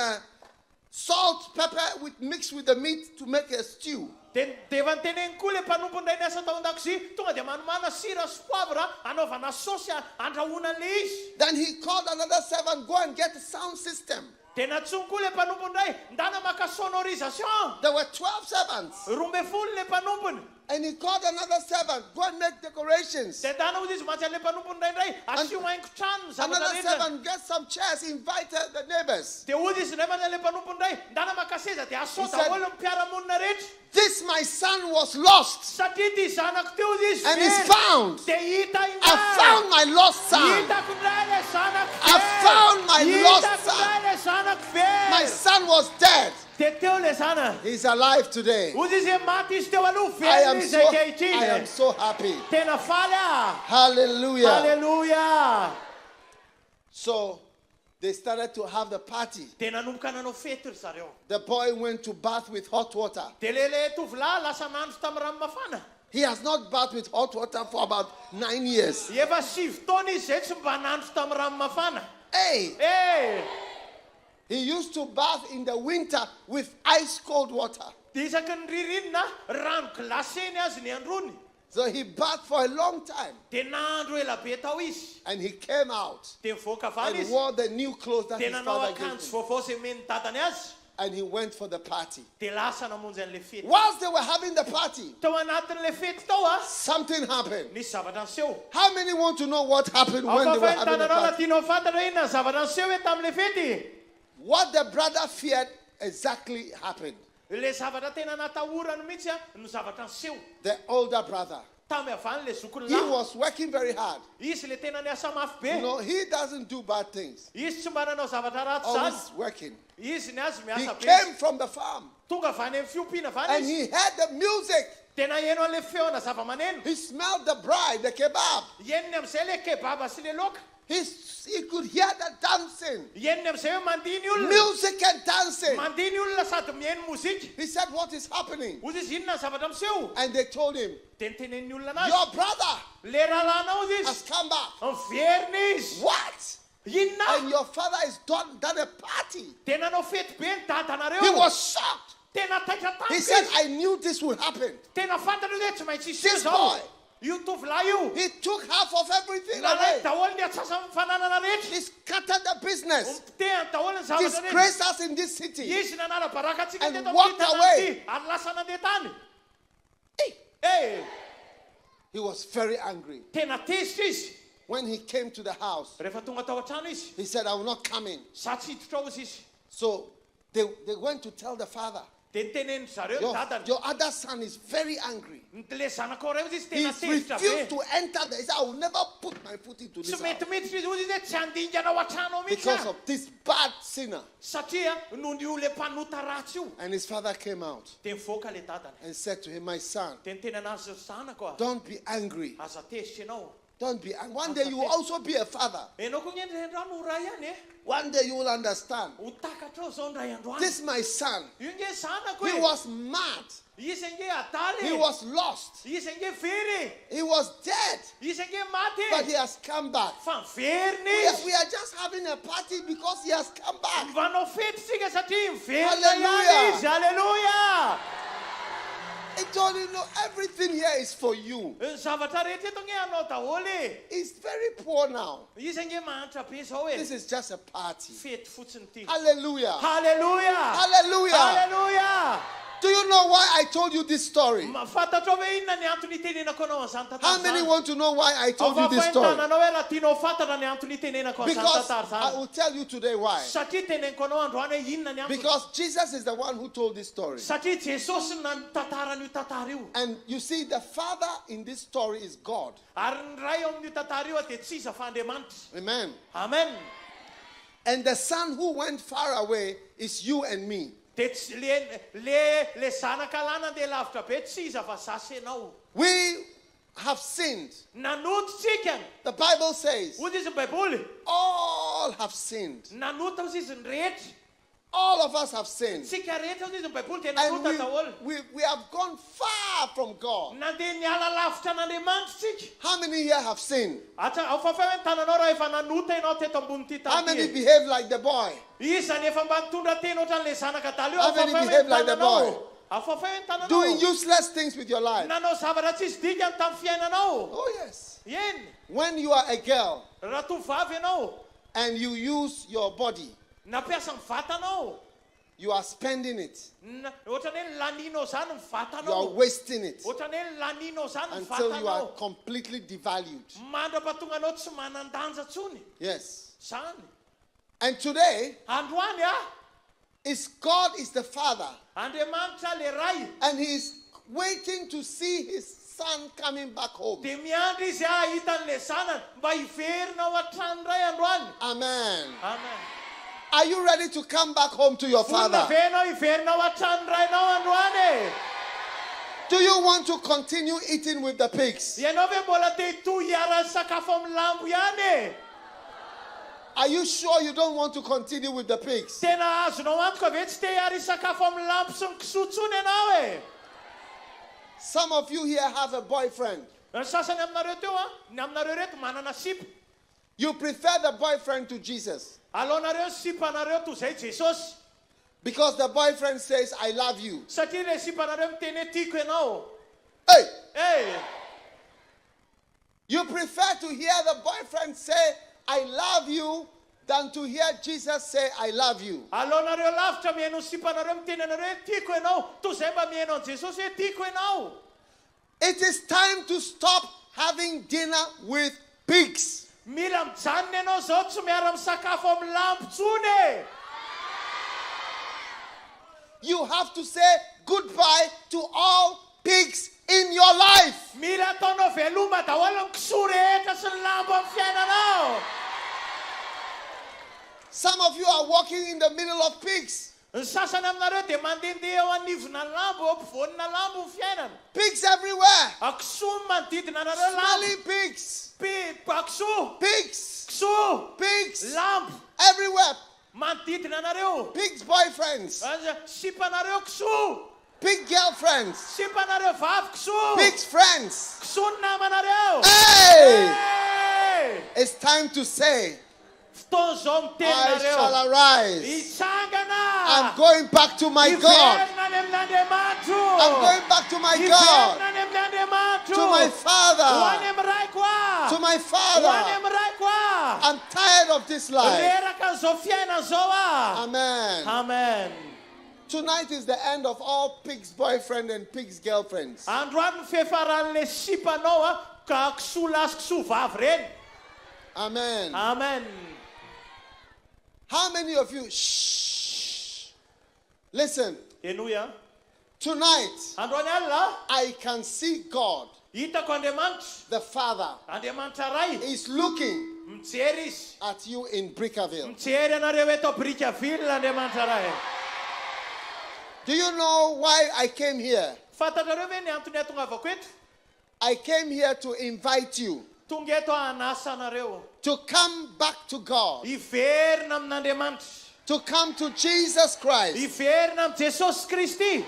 salt, pepper mixed with the meat to make a stew. dia efa niteneny koa le mpanompony ray niasa tao an-dakozia tonga dia manomana sira sy poavra anaovana sosy andrahoana an'le izy Then he called another servant, go and get a sound system. dia natsony koa le mpanompony ray ndana maka sonorisation There were 12 servants. 12 le mpanompony And he called another servant, go and make decorations. dia ndana ozy izy mantsy an'le mpanompony rayndray asio haingo trano zavatra Another rehetra servant, get some chairs, invite the neighbors. dia ozy izy ndray man'le mpanompony ray ndana maka seza dia asao He said- daholo mpiaramonina rehetra This my son was lost satria ty zanako teo izy izy and very. is found. dia hita I found my lost son. hitako ndray le zanako I found my lost hitako son. ndray le zanako My very. son was dead. dia teo le zana He's alive today. ozy izy maty izy teo aloha I am very so, izy I ankehitriny am so happy. tena faly Hallelujah. halleluja So they started to have the party. dia nanomboka nanao fety ry zareo. The boy went to bath with hot water. Dia le tovolahy lasa nandro tamin'ny rano mafana. He has not bathed with hot water for about 9 years. Efa 7 taona izy zay tsy mba nandro tamin'ny rano mafana. Hey! He used to bath in the winter with ice cold water. Dia isaky ny ririnina rano glaceny azy ny androny. So he bathed for a long time. Dia nandro ela be tao izy. And he came out Dia mivoaka avy and izy. wore the new clothes that Dia his nanao father gave akanjo him. vaovao izay meny dadany azy. And he went for the party. Dia lasa namonjy an'le fety. Whilst they were having the party, Tao anatin'le fety tao something happened. nisy zavatra niseho. How many want to know what happened when they were having the Tananao na party? tianao fantatra hoe inona zavatra niseho hoe tamin'le fety. What the brother feared exactly happened. Le zavatra tena natahorany mihitsy no zavatra niseho. The older brother, Tamy avany le zokony he lahy. was working very hard. Izy le tena niasa mafy be. You know, he doesn't do bad things. Izy tsy mba nanao zavatra ratsy zany. Always working. Izy ny azy He miasa be. came from the farm Tonga avy any amin'ny fiompiana avany and izy. he heard the music. Tena heno an'le feona zava-maneno. He smelled the bride, the kebab. Henony amin'izay le kebaba sy le laoka. He could hear the dancing, Henony amin'izay hoe mandihy ny olona. music and dancing. Mandihy ny olona sady mihaino mozika. He said, what is happening? Ozy izy inona ny zavatra miseho. And they told him, Dia nitenen'ny olona anazy. your brother Le rahalanao izy has izy. come back. Miveriny izy. What? Inona? And your father has done a party. Dia nanao fety be ny dadanareo. He was shocked. Tena taitra He tampoka said, izy. I knew this would happen. Tena fantatra hoe tsy maintsy This iseho boy. zao. Io tovolahy io. He took half of everything Nalay away. daholo ny atsasany fananana rehetra. He scattered the business. Ompitehany daholo ny zavatra rehetra. Disgraced us in this city. Izy nanala baraka antsika And teto walked amin'ny away. tanàna ary lasa nandeha tany. Hey. He was very angry. Tena tezitra izy. When he came to the house, Rehefa tonga tao an-trano izy. he said, I will not come in. Sa tsy hiditra ao izy izy. So they went to tell the father, Dia nitenen'ny zareo ny dadany. your other son is very angry. Le zanako reo izy He tena tezitra refused be. to enter there. He said, I will never put my foot into Tsy this house metimety izy ozy hoe tsy handingana ao an-trano ao mihitsy because aho. of this bad sinner. Satria noho ny ole mpanota ratsy io. And his father came out Dia mivoaka le dadany. and said to him, my son, Dia niteny anazy zanako a. don't be angry. Aza tezitra ianao. Don't be angry. One day you will also be a father. Enao koa ngendrendrano ho ray ihany e. One day you will understand. Ho takatra ao zao ny ray androany. This my son, Io nge zanako he e. was mad. Izy nge adary. He was lost. Izy nge very. He was dead. Izy nge maty. But he has come back. Fa miveriny izy. We are just having a party because he has come back. Mvanao fety sika satria miverina Hallelujah. ihany izy. Haleluya. He told him, no, everything here is for you. Ny zavatra rehetra eto nge anao daholo e. He's very poor now. Izy nge mahantra be zao e. This is just a party. Fety fotsiny ty. Hallelujah. Haleluya. Hallelujah. Haleluya. Do you know why I told you this story? Fantatrao hoe inona ny antony itenenako anao an'izany tantara How many zany? want to know why I told you this story? Avafaintananao hoe raha tianao fantatra ny antony itenenako an'izany Because tantara I zany. will tell you today why. Satria teneniko anao androany hoe inona ny antony. Because Jesus is the one who told this story. Satria Jesosy no tantaran'io tantara io. And you see, the father in this story is God. Ary ny ray ao amin'io tantara io dia tsy iza fa Andriamanitra. Amen. Amen. And the son who went far away is you and me. Dia le zanaka lana andeha lavitra be tsy iza fa zasy ianao. We have sinned. Nanota tsika. The Bible says, Ozy izy ny Baiboly. all have sinned. Nanota ozy izy ny rehetra. All of us have sinned. Tsika rehetra ozy izy ny Baiboly dia And nanota daholo. we have gone far from God. Nandeha niala lavitra n'Andriamanitra tsika. How many here have sinned? Ao fafay hoe tananao raha efa nanota ianao teto ambony ty How many tanty. behave like the boy? Iza ny efa mba nitondra teny ohatran'le zanaka talo io. How many behave like the boy? Ao fafay hoe Doing tananao. useless things with your life. Nanao zavatra tsisy dikany tamin'ny fiainanao. Oh, yes. Eny. When you are a girl Raha tovavy ianao. and you use your body, Nampiasa ny vatanao. you are spending it, Ohatran'ny hoe laninao zany ny you are vatanao. wasting it Ohatran'ny hoe laninao zany ny until you are vatanao. completely devalued. Mandra-pahatonga anao tsy manan-danja tsony. Yes. Zany. And today, Androany God is the Father, Andriamanitra le ray. and He is waiting to see His son coming back home. Dia miandry izy hitan'le zanany mba hiverina ao an-trano ray androany. Amen. Amen. Are you ready to come back home to your Fonona father? venao hiverina ao an-trano rainao androany. Do you want to continue eating with the pigs? Ianao ve mbola te hitohy hiara-sakafo amin'ny lambo ihany e? Are you sure you don't want to continue with the pigs? Tena azonao antoka ve tsy te hiara-sakafo amin'ny lampy sy ny kisoa tsony ianao e? Some of you here have a boyfriend. Ny sasany aminareo teo ny aminareo reto manana sipa. You prefer the boyfriend to Jesus. Aleonareo sipanareo toy izay Jesosy. Because the boyfriend says, I love you. Satria le sipanareo miteny hoe tiako ianao. Hey! Hey! You prefer to hear the boyfriend say, I love you, than to hear Jesus say, I love you. Aleonareo lavitra mihaino ny sipanareo miteny anareo hoe tiako ianao toy izay mba mihaino an Jesosy hoe tiako ianao. It is time to stop having dinner with pigs. Mila mijanona ianao zao tsy miara-misakafo amin'ny lampy tsony. You have to say goodbye to all pigs in your life. Mila ataonao veloma daholo ny kisoa rehetra sy ny lambo amin'ny fiainanao. Some of you are walking in the middle of pigs. Ny sasany aminareo dia mandehandeha eo anivona ny lambo eo ampovoanina lambo ny fiainana. Pigs everywhere. Kisoa manodidina anareo lambo. Smelly pigs. Kisoa. Pigs. Kisoa. Pigs. Lambo. Everywhere. Manodidina anareo. Pigs boyfriends. Sipanareo kisoa. Pig girlfriends. Sipanareo vavy kisoa. Pigs friends. Kisoa ny namanareo. Hey! Hey! It's time to say, Fotoana zao miteny I nareo. shall arise. Hitsangana. I'm going back to my God. Hiverina any amin'Andriamanitra. I'm going back to my God. Hiverina any amin'Andriamanitra. To my Ho Father. any amin'ray koa. To my Ho any Father. amin'ray koa. I'm tired of this life. Reraka zao fiainana zao a. Amen. Amen. Tonight is the end of all pigs' boyfriend and pigs' girlfriends. Androany ny fiafaran'le sipanao a ka kisoa lahy sy kisoa vavy reny. Amen. Amen. How many of you, shh, listen, Enoia. tonight Androany alina I can see God, hitako Andriamanitra. the Father, Andriamanitra ray is looking mijery izy. at you in Brickaville. Mijery anareo eto Brickaville Andriamanitra ray. Do you know why I came here? Fantatrareo ve ny antony ahatongavako eto? I came here to invite you Tonga eto hanasa anareo. to come back to God, Hiverina amin'Andriamanitra. to come to Jesus Christ, Hiverina amin'ny Jesosy Kristy.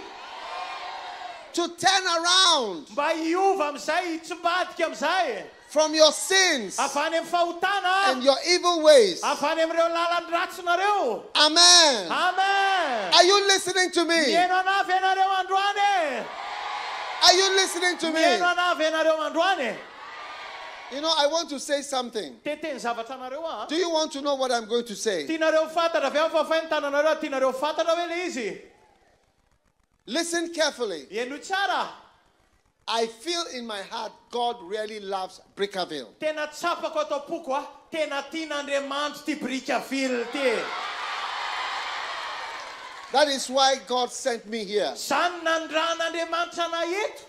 to turn around Mba hiova amin'izay, hitsambadika amin'izay. from your sins Avy any amin'ny fahotana. and your evil ways. Avy any amin'ireo lalany ratsy nareo. Amen. Amen. Are you listening to me? Mihaino anavy ianareo androany. Are you listening to me? Mihaino anavy ianareo androany. You know, I want to say something. Teteny zavatra anareo a. Do you want to know what I'm going to say? Tianareo fantatra ve fa fahintananareo tianareo fantatra ve le izy? Listen carefully. Ieno tsara. I feel in my heart God really loves Brickaville. Tena tsapako ato am-poko a. Tena tian'Andriamanitra ty Brickaville ty. That is why God sent me here Zany nandran'Andriamanitra anay eto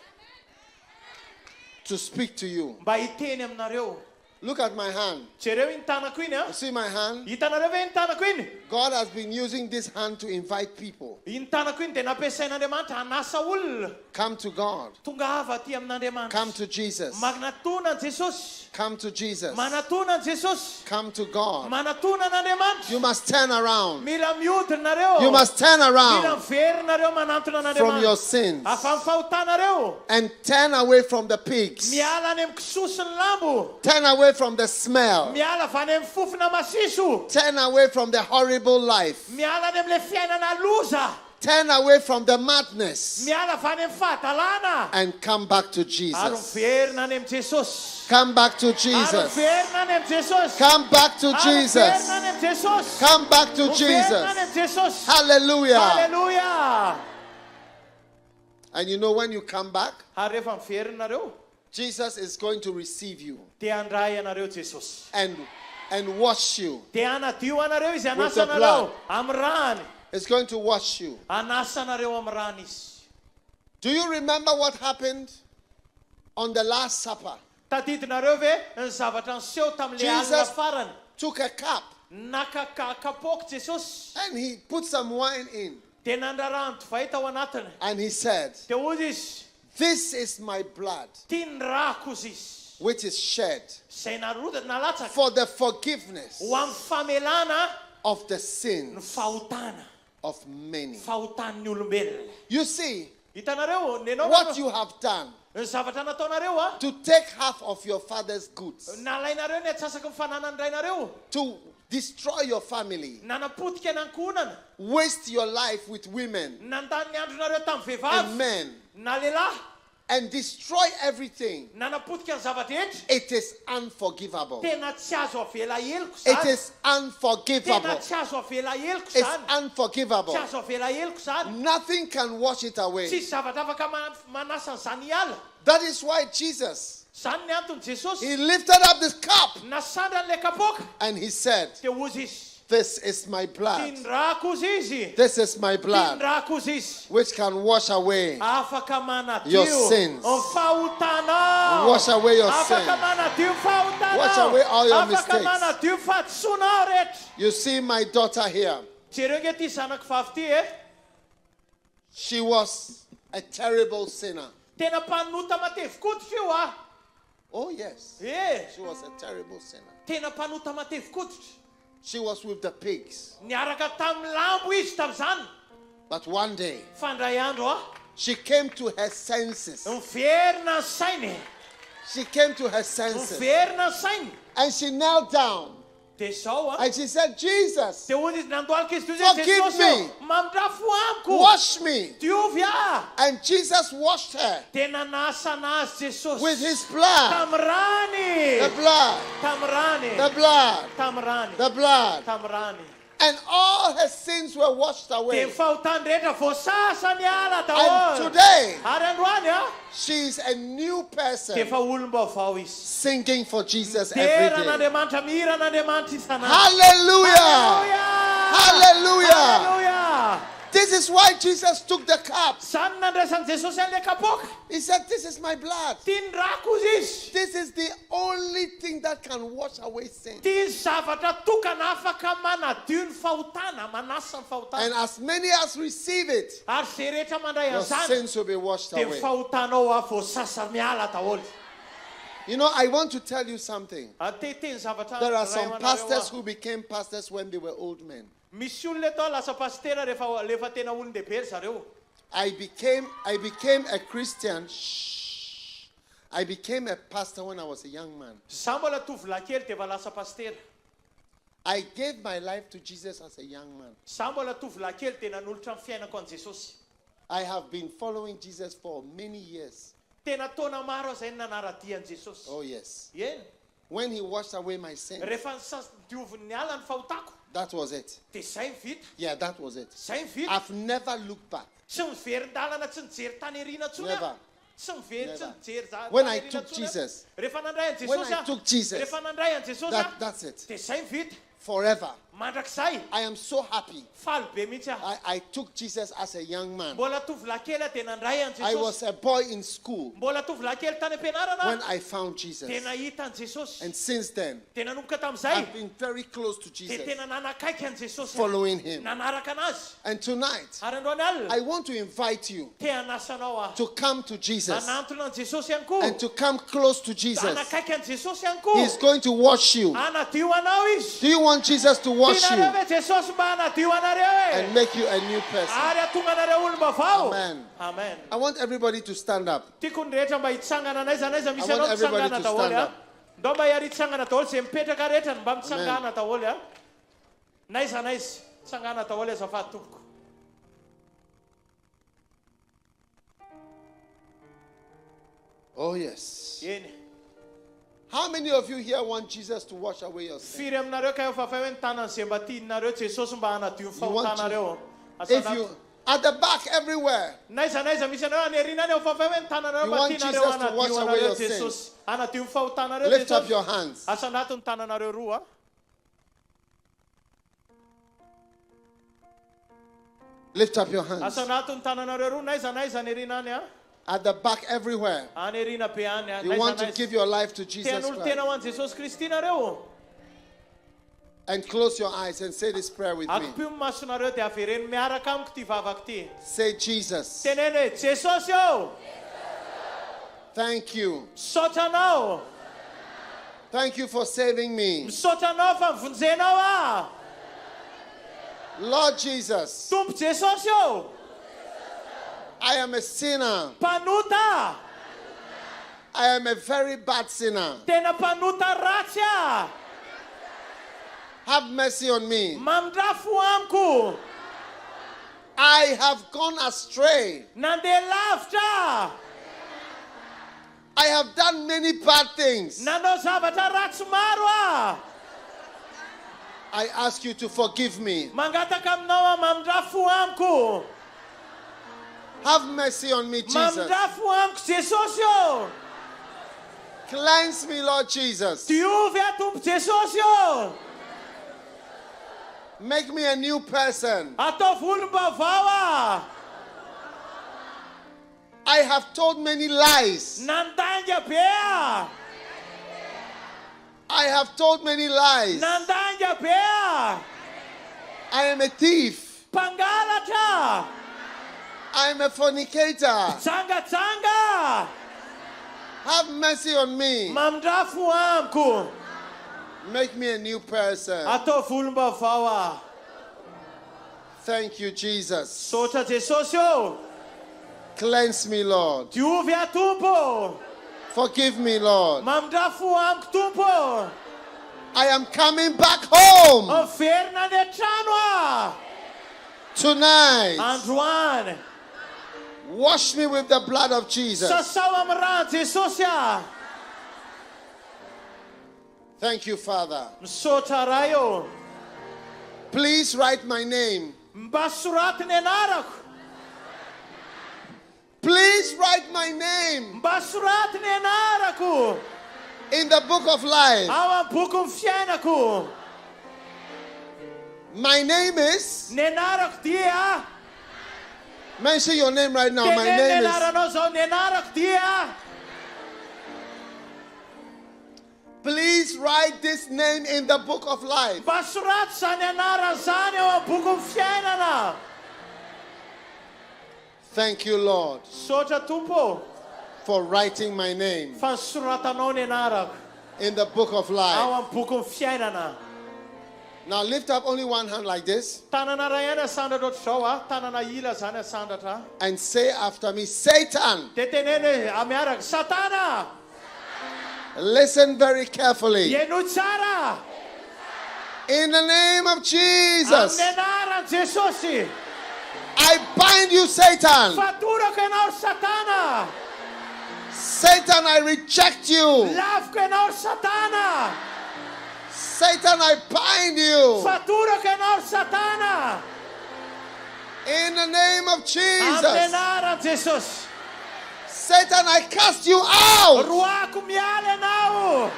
to speak to you. mba hiteny aminareo. Look at my hand. Jereo iny tanako iny You a. see my hand? Hitanareo ve iny tanako iny? God has been using this hand to invite people. Iny tanako iny dia nampiasain'Andriamanitra hanasa olona. Come to God. Tonga ava aty amin'Andriamanitra. Come to Jesus. Manatona an Jesosy. Come to Jesus. Manatona an Jesosy. Come to God. Manatona an'Andriamanitra. You must turn around. Mila mihodina nareo. You must turn Mila around miverinareo manantona from your an'Andriamanitra. sins Afa amin'ny fahotanareo. and turn away from the pigs. Miala any amin'ny kisoa sy ny lambo. Turn away from the smell. Miala avy any amin'ny fofona masiso. Turn away from the horrible life. Miala any amin'ilay fiainana loza. Turn away from the madness Miala avy any amin'ny fahadalana. and come back to Ary Jesus. miverina any amin'ny Jesosy. Come back to Ary Jesus. miverina any amin'ny Jesosy. Come back to Ary Jesus. miverina any amin'ny Jesosy. Come back to Miverina any Jesus. amin'ny Jesosy. Hallelujah. Hallelujah. And you know when you come back, Ary rehefa miverinareo, Jesus is going to receive you dia handray anareo Jesosy. and wash you. Dia hanadio anareo izy, With hanasa the blood. anareo amin'ny rany. It's going to wash you. Hanasa anareo amin'ny rany izy. Do you remember what happened on the Last Supper? Tadidinareo ve ny zavatra niseho tamin'ilay alina Jesus farany. took a cup Naka kapoaka Jesosy. and he put some wine in Dia nandrarano divay tao anatiny. and he said, Dia hozy izy, "This is my blood tia ny rako izy. which is shed izay nalatsaka for the forgiveness ho amin'ny famelana of the ny sins fahotana of many. fahotan'ny olombelona. You see, Hitanareo nenao what you have done ny zavatra nataonareo to take half of your father's goods, nalainareo ny atsasaky ny fananany rainareo, to destroy your family, nanapotika ny ankonana, waste your life with women nandany ny andronareo tamin'ny and vehivavy men, na lehilahy, and destroy everything. nanapotika ny zavatra It is unforgivable. tena tsy azo avela heloko It zany. is unforgivable. Tena tsy azo avela heloko It's zany. unforgivable. Tsy azo avela heloko zany. Nothing can wash it away. Tsisy zavatra afaka manasa an'izany hiala. That is why Jesus, Zany ny antony Jesosy he lifted up this cup nasandra an'ilay kapoaka and he said, dia hozy izy, this is my blood. tindrako izy izy, This is my blood, tindrako izy izy, which can wash away, afaka manadio Your sins. ny fahotanao, wash away your afaka sin. manadio ny fahotanao, Wash away all your afaka mistakes. manadio ny fahadisoanao rehetra. You see my daughter here. Jereo nge ty zanako vavy ty She was a terrible sinner. tena mpanota matevi-koditra io ah. Oh, yes. She was a terrible sinner. Tena mpanota matevi-koditra. She was with the pigs. Niaraka tamin'ny lambo izy tamin'izany. But one day, Fandray andro ah, she came to her senses. miverina ny sainy. She came to her senses. Miverina ny sainy. And she knelt down. Dia zao ah. And she said, Jesus, Dia hozy izy nandohalika izy toy Forgive Jesosy me. mamindrafo amiko. wash me. Diovy ah. And Jesus washed her Tena nasa anazy Jesosy with his blood. tamin'ny rany. The blood. Tamin'ny rany. The blood. Tamin'ny rany. The blood. Tamin'ny rany. And all her sins were washed Dia away. ny fahotany rehetra voasasa ny ala And daholo. today, Ary androany ah, she's a new dia person efa olom-baovao izy. singing for Jesus every day. Teran'Andriamanitra, mihiran'Andriamanitra isanandro. Hallelujah! Hallelujah! Hallelujah! This is why Jesus took the cup. Zany nandraisan'i Jesosy an'ilay kapoaka. He said, this is my blood. Tindrako izy izy. This is the only thing that can wash away sin. Ty zavatra tokana afaka manadio ny fahotana, manasa ny fahotana. And as many as receive it, Ary zay rehetra mandray your an'izany, sins will be washed dia ny away. fahotanao ah voasasa miala daholo. You know, I want to tell you something. Teteny zavatra There are ray some amanareo pastors ah. who became pastors when they were old men. Misy olona eto lasa pastera rehefa tena olon-dehibe zareo. I became a Christian. Shh. I became a pastor when I was a young man. Zaho mbola tovolahy kely dia efa lasa pastera. I gave my life to Jesus as a young man. Zaho mbola tovolahy kely dia nanolotra ny fiainako an Jesosy. I have been following Jesus for many years. Tena taona maro zay nanaradian Jesosy. Oh, yes. Eny. When he washed away my sins, Rehefa dioviny ny ala ny fahotako, that was it. dia zay ny vita. Yeah, that was it. Zay ny vita. I've never looked back. Tsy miverin-dalana, tsy nijery tany eriana intsony Never. ah. Tsy mivery, tsy Never. nijery When tany I eriana took intsony ah. Jesus, Rehefa nandray an when Jesosy I ah. took Jesus, Rehefa nandray an Jesosy ah. that's it. Dia zay ny vita. Forever. Mandrakizay. I am so happy. Faly be mihitsy ah. I took Jesus as a young man. Mbola tovolahy kely ah dia nandray an I Jesosy. was a boy in school Mbola tovolahy kely tany am-pianarana when ah. I found Jesus. Dia nahita an Jesosy. And since then, Dia nanomboka tamin'izay. I've been very close to Dia Jesus, tena nanakaiky an Jesosy. following him. Nanaraka anazy. And tonight, Ary androany alina. I want to invite you Te hanasanao ah. to come to Jesus Hanantona an Jesosy ihany koa. and to come close to Jesus. Hanakaiky an Jesosy ihany koa. He's going to wash you. Hanadio anao izy. Do you want Jesus to wash Tianareo you ve Jesosy mba hanadio anareo and e? make you a new person? Ary atonga anareo olom-baovao. Amen. Amen. I want everybody to stand up. Tiako ny rehetra mba hitsangana anaiza misy I want anao everybody mitsangana to daholo stand ah. up. Ndao mba hiaritsangana daholo zay mipetraka rehetra mba mitsangana daholo ah. Naiza tsangana daholo azafady tompoko. Oh, yes. Eny. How many of you here want Jesus to wash away your sin? Firy aminareo ka efa fa hoe ny tanan'izay mba tianareo Jesosy mba hanadio ny You want fahotanareo. If you, at the back, everywhere, Naiza misy anareo any erinany efa fa hoe ny tananareo You mba want tianareo Jesus to wash hanadio away your anareo Jesosy. Hanadio ny fahotanareo lift up Jesosy. your hands. Asanato ny tananareo roa. Lift up your hands. Asanato ny tananareo roa. Naiza ny erinany ah. At the back, everywhere. Any erina be any. You want to give your life to Jesus Tian'olo Christ. tena ho an Jesosy Kristy nareo. And close your eyes and say this prayer with me. Akopio ny masonareo dia avereny miaraka amiko ty vavako ty. Say, Jesus, Tenene Jesosy oh. thank you Saotra anao Thank you for saving me. Misaotra anao fa mivonjenao ah. Lord Jesus, Tompo Jesosy ô. I am a sinner. Mpanota. I am a very bad sinner. Tena mpanota ratsy ah. Have mercy on me. Mamindrafo amiko. I have gone astray. Nandeha lavitra. I have done many bad things. Nanao zavatra ratsy maro ah. I ask you to forgive me. Mangataka aminao ah, mamindrafo amiko. Have mercy on me, Jesus. Mamindrafo amiko Jesosy ô. Cleanse me, Lord Jesus. Diovy ah, Tompo Jesosy ô. Make me a new person. Atao volom-baovao ah. I have told many lies. Nandanga be ah. I have told many lies. Nandanga be ah. I am a thief. Pangalatra. I am a fornicator. Tsanga. Have mercy on me. Mamindrafo amiko. Make me a new person. Atao volom-baovao ah. Thank you, Jesus. Soratra Jesosy ô. Cleanse me, Lord. Diovy ah, Tompo. Forgive me, Lord. Mamindrafo amiko Tompo. I am coming back home Miverina any an-trano ah. tonight. Androany. Wash me with the blood of Jesus. Sasao amin'ny rano Jesosy ah. Thank you, Father. Misaotra ray ô. Please write my name. Mba soraty ny anarako. Please write my name Mba soraty ny anarako. in the book of life. Ao amin'ny boky ny fiainako. My name is... Ny anarako dia. Mention your name right now. My Teneny name is... anaranao zao ny anarako dia. Please write this name in the book of life. Mba soraty zany anarana zany ao amin'ny boky ny fiainana. Thank you, Lord, Misaotra Tompo for writing my name fa soratanao ny anarako in the book of ao life. amin'ny boky ny fiainana. Now lift up only one hand like this Tanana ray ihany asandatra ohatry zao ah. Tanana ila zany asandatra. and say after me, Satan. De teneny amiaraka Satana. Listen very carefully. Ieno tsara. In the name of Jesus, Amin'ny anaran'i Jesosy. I bind you, Satan. Fatorako ianao Satana. Satan, I reject you. Laviko ianao Satana. Satan, I bind you. Fatorako ianao Satana. In the name of Amin'ny Jesus. anaran'i Jesosy. Satan, I cast you out. Roako miala ianao.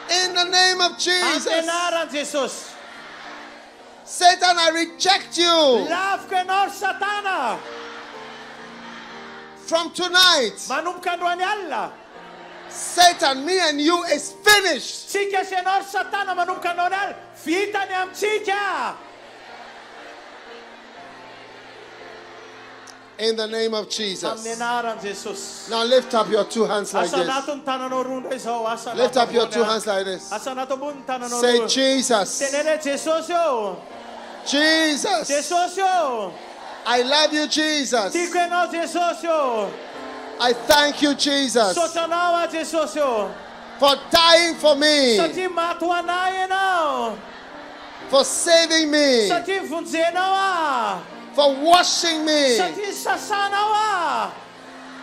In the name of Amin'ny Jesus. anaran'i Jesosy. Satan, I reject you. Laviko ianao Satana. From tonight, Manomboka androany alina. Satan, me and you is finished. Tsika sy ianao Satana manomboka androany alina. Vita ny amintsika. In the name of Amin'ny Jesus. anaran'i Jesosy. Now lift up your two hands like Asa this. nato ny tananao roa indray zao. Asa Lift nato up your ambony two ah. hands like this. Asa nato ambony ny tananao Say, roa. Jesus. Tenene Jesosy ô. Jesus. Jesosy ô. I love you, Jesus. Tiako ianao Jesosy ô. I thank you, Jesus, Sotranao ah Jesosy ô. for dying for me, Satria maty ho anahy ianao. for saving me, Satria vonjenao ah. for washing me Satria sasanao ah.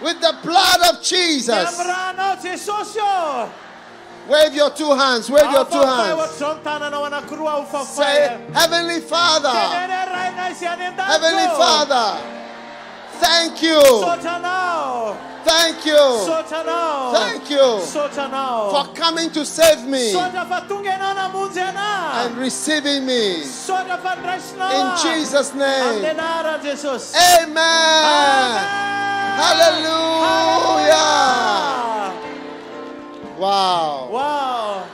with the blood of Ny Jesus. amin'ny ranao Jesosy ô. Wave your two hands. Wave your two Afafay hands. ohatr'izao ny tananao anankiroa ho Say, fafay. Heavenly Father, Tenene raina izy any an-dafy Heavenly ô. Father, thank you, Sotranao. thank you, Sotranao. thank you Sotranao. for coming to save me Sotra fa tonga ianao namonjy anahy. and receiving me. Sotra fa niraisinao In ah. Jesus' Amin'ny name, anaran'i Jesosy. amen. Amen. Hallelujah. Hallelujah. Wow. Wow.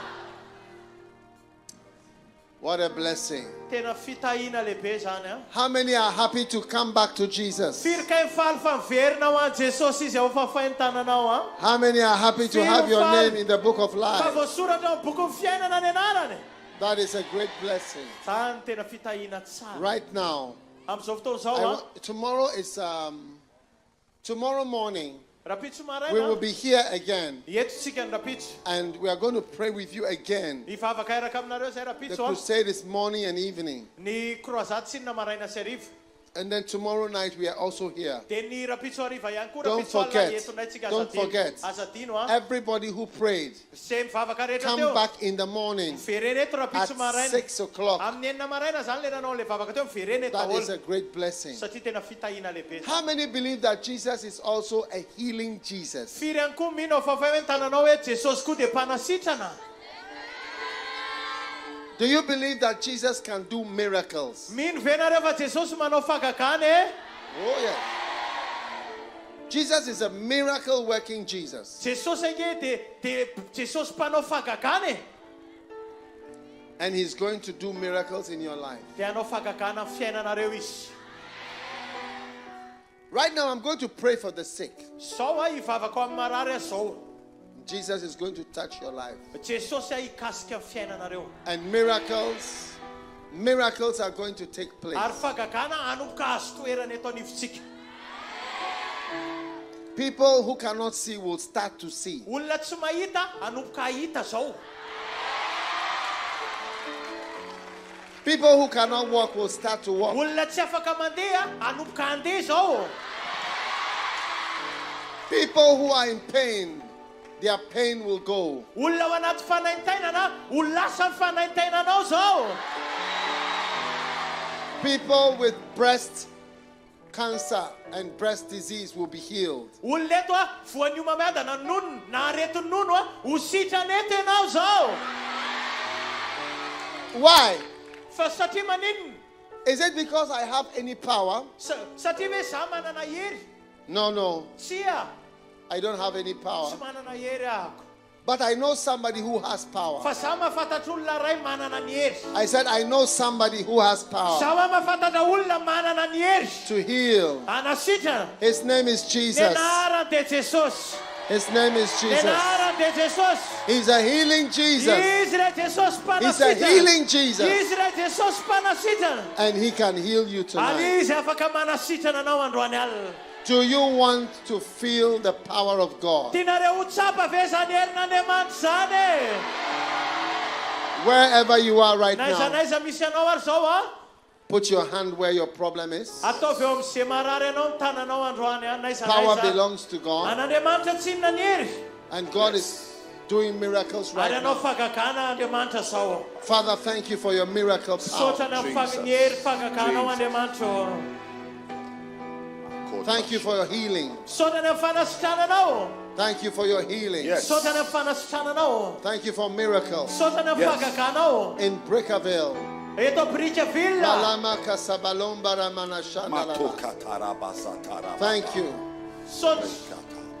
What What a blessing. Tena fitahiana lehibe zany a. How many are happy to come back to Jesus? Firy kay mifaly fa miverina ho an'i Jesosy izy ao fahafahintananao a. How many are happy to have your name in the book of Fa life? voasoratra ao boky ny fiainana ny anarany. That is a great blessing. Zany tena fitahiana tsara. Right now, Am'izao fotoana zao a. tomorrow is tomorrow morning. Rapitso We will maraina. be here again, Eto tsika ny rapitso. and we are going to pray with you again. Hivavaka eraka aminareo zay The rapitso a. crusade is morning and evening, Ny croisade tsinona maraina sy hariva. and then tomorrow night we are also here. Dia ny rapitso hariva ihany koa Don't rapitso forget. alina etonay tsika Don't forget. azadino a. Everybody who prayed, Se mivavaka rehetra come teo. back in the morning Miverena eto at rapitso maraina. 6 o'clock. Amin'ny enina maraina zany le nanao le vavaka teo miverena eto That is daholo. a great blessing. Satria tena fitahiana lehibe. How many believe that Jesus is also a healing Jesus? Firy ihany koa mino fa hoe tananao hoe Jesosy koa dia mpanasitrana. Do you believe that Jesus can do miracles? Mino ve nareo fa Jesosy manao fagagany e? Oh, yeah. Jesus is a miracle working Jesus. Jesosy ange dia Jesosy mpanao fagagany e. And he's going to do miracles in your life. Dia hanao fagagany amin'ny fiainanareo izy. Right now, I'm going to pray for the sick. Sao a hivavaka amin'ny marary zao. Jesus is going to touch your life. Jesosy a hikasika amin'ny fiainanareo. And miracles are going to take place. Ary fagagana hanomboka azo toerana eto anivontsika. People who cannot see will start to see. Olona tsy mahita hanomboka hahita zao. People who cannot walk will start to walk. Olona tsy afaka mandeha hanomboka handeha zao. People who are in pain, their pain will go. Olona ao anaty fanaintainana, ho lasa ny fanaintainanao zao. People with breast cancer and breast disease will be healed. Olona eto a voanio mamedana nono na aretin'ny nono a ho sitrana eto ianao zao. Why? Fa satria maninona? Is it because I have any power? Satria hoe za manana hery? No. Tsia, I don't have any power. tsy manana hery ahako. But I know somebody who has power. Fa za mahafantatra olona ray manana ny hery. I said, I know somebody who has power Za mahafantatra olona manana ny hery. to heal. Hanasitrana. His name is Ny Jesus. anarany dia Jesosy. His name is Ny Jesus. anarany dia Jesosy. He's a healing Jesus. Izy re Jesosy He's a mpanasitrana. healing Jesus. Izy re Jesosy mpanasitrana. And he can heal you Ary tonight. izy afaka manasitrana anao androany alina. Do you want to feel the power of God? Tianareo ho tsapa ve zany herin'Andriamanitra zany e? Wherever you are right Na aiza now, na aiza misy anao ary zao a. put your hand where your problem is. Ataovy eo amin'izay marary anao ny tananao androany a. Na aiza na Power aiza. belongs to God. An'Andriamanitra tsy inona ny hery. And God is doing miracles Ary right anao now. fagagana Andriamanitra zao. Father, thank you for your miracle power. Saotra ny amin'ny hery fagaganao Andriamanitra. Thank you for your healing. Saotra ny amin'ny fanasitrananao. Thank you for your healing. Saotra ny amin'ny fanasitrananao. Thank you for miracles. Saotra ny amin'ny fagaganao. In Brickaville. Eto Brickaville. Malama kasabalomba ramanashana lala. Thank you. Saotra.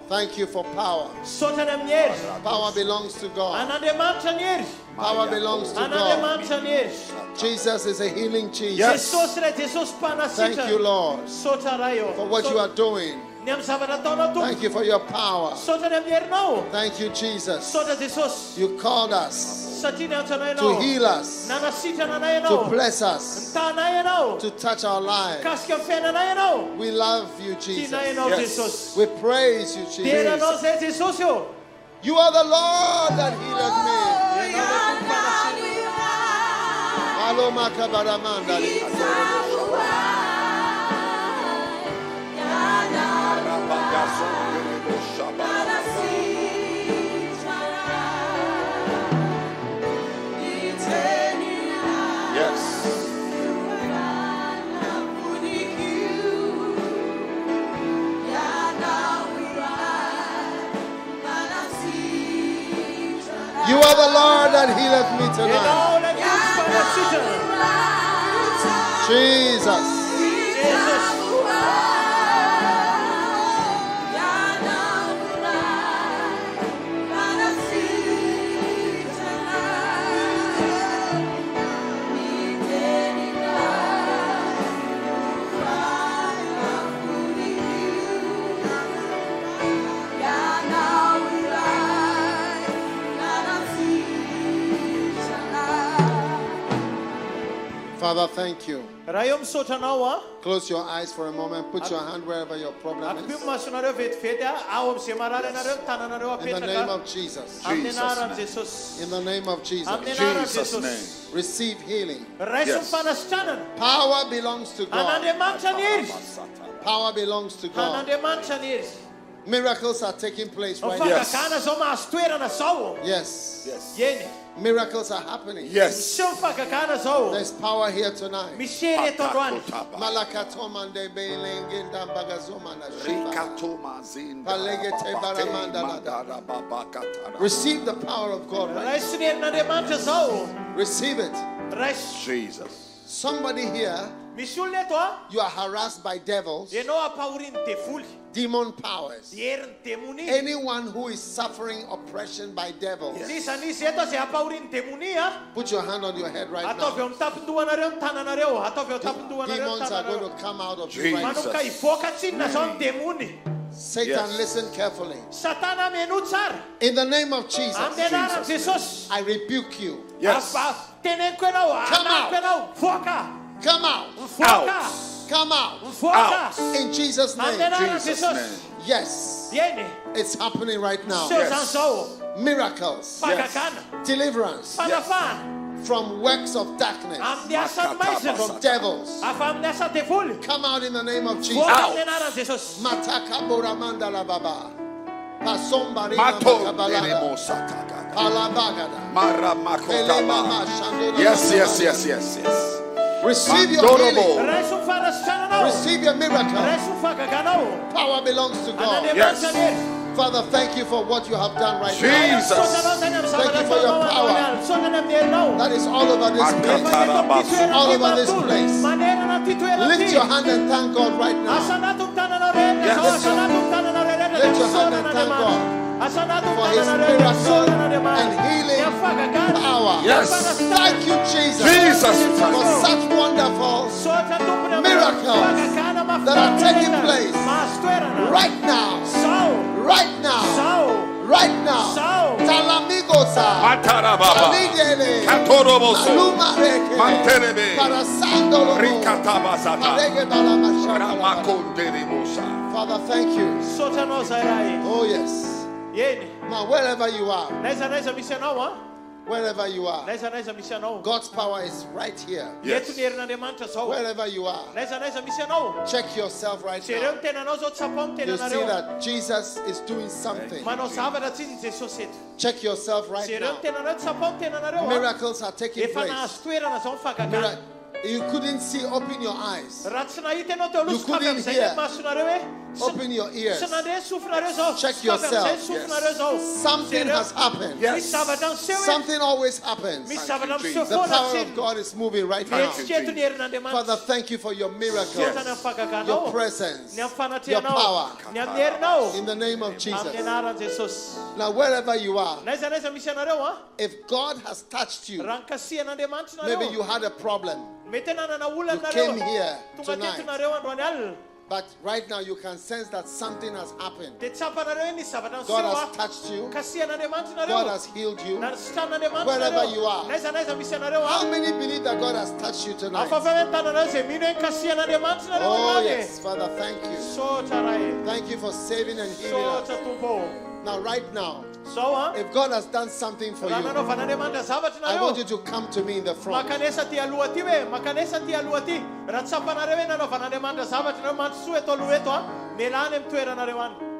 Thank you for power. Saotra ny amin'ny hery. Power belongs to God. An'Andriamanitra ny hery. Power belongs to God. An'Andriamanitra ny hery. Jesus is a healing Jesus. Jesosy re Jesosy Thank you, mpanasitrana. Lord, Saotra ray eo. for what you are doing. Ny amin'ny zavatra ataonao tompo. Thank you for your power. Saotra ny amin'ny herinao. Thank you, Jesus. Saotra Jesosy. You called us Satria niantsanay to ianao. heal us, Nanasitrana anay to ianao. bless us, Tanay ianao. to touch our lives. Kasika amin'ny fiainanay ianao. We love you, Tinay Jesus. ianao Jesosy. We praise you, Tena Jesus. anao zay Jesosy eo. You are the Lord that healed me. Aloma kabaramanda. You are the Lord that healeth me tonight. Ianao le Dios mpanasitrana. Jesus. Jesosy. Father, thank you. Raha eo misaotra anao Close your eyes for a moment. Put your hand wherever your problem akopio is. masonareo vetivety ao am'izay marary anareo ny tananareo In the name apetraka of Jesus. amin'ny anaran'i Jesosy. In the name of Jesus. Amin'ny anaran'i Jesus' Jesosy. name. Receive healing. Raiso Yes. mifanasitranana. Power belongs to God. An'Andriamanitra ny hery. Power belongs to God. An'Andriamanitra ny hery. Miracles are taking place right now. Mifakakana zao mahazo toerana zao. Yes. Eny. Miracles are happening. Yes. Miseo mifakakana zao. There's power here tonight. Misy hery eto androany. Malakatomande belengenda bagazomana shiva. Rikatomazinda. Palegete baramanda lada. Receive the power of God right Raiso ny herin'Andriamanitra zao. now. Receive it. Raiso. Jesus. Somebody here, Misy olona eto you are harassed by devils, ianao ampahorin'ny devoly. demon powers. Herin'ny demoni. Anyone who is suffering oppression by devils, Isan'izy eto zay ampahorin'ny demoni put your hand on your head right ataovy now. eo amin'ny tapondohanareo ny tananareo. Ataovy eo tapondohanareo ny Demons are going tananareo. to come out of you right now. Manomboka hivoaka tsinona zao ny demoni. Satan, Yes. listen carefully. Satana meno tsara. In the name of Jesus, Amin'ny anaran'i Jesosy. I rebuke you. Yes. Teneniko ianao. Come out. Anako ianao. Voaka. Come out. Voaka. Come out. Voaka. In Jesus' Amin'ny name. anaran'i Jesus' Jesosy. name. Yes. Yeny. It's happening right now. Seo Yes. zany zao. Miracles, Fakakana. deliverance Fanafana. from works of darkness, Amin'ny asan'ny maizina. from devils. Afa amin'ny asa devoly. Come out in the name of Jesus. Voaka amin'ny anaran'i Jesosy. Mataka boramanda la baba. Pasombarina Mato makabalada. Enemosataka. Palabagada. Maramakotaba. Yes, yes, yes, yes, yes. Receive your Mandorobo. healing. Raiso mifanasitrana anao. Receive your miracle. Raiso mifakakanao. Power belongs to God. An'Andriamanitra ny hery. Father, thank you for what you have done right now. Jesus. Thank you for your power. That is all over this place. All over this place. Lift your hand and thank God right now. Lift your hand and thank God for His miracle and healing power. Yes. Thank you, Jesus, Jesus. for such wonderful miracles that are taking place right now. Right now. Right now. Talamigosa. Matarababa. Talidele. Katoroboso. Malumareke. Manterebe. Parasandolo. Rikatabasata. Parege balamashaka. Ramakonderebosa. Father, thank you. Oh, yes. Now, wherever you are, wherever you are, God's power is right here. Yes. Wherever you are, check yourself right now. You see that Jesus is doing something. Check yourself right now. Miracles are taking place. You couldn't see, open your eyes. You couldn't hear. Open your ears. Check yourself. Something has happened. Yes. Something always happens. The power of God is moving right now. Father, thank you for your miracle, your presence, your power. In the name of Jesus. Now, wherever you are, if God has touched you, maybe you had a problem. You came here tonight, but right now you can sense that something has happened. God has touched you. God has healed you. Wherever you are. How many believe that God has touched you tonight? Oh yes, Father, thank you. Thank you for saving and healing us. Now, right now, if God has done something for you, I want you to come to me in the front.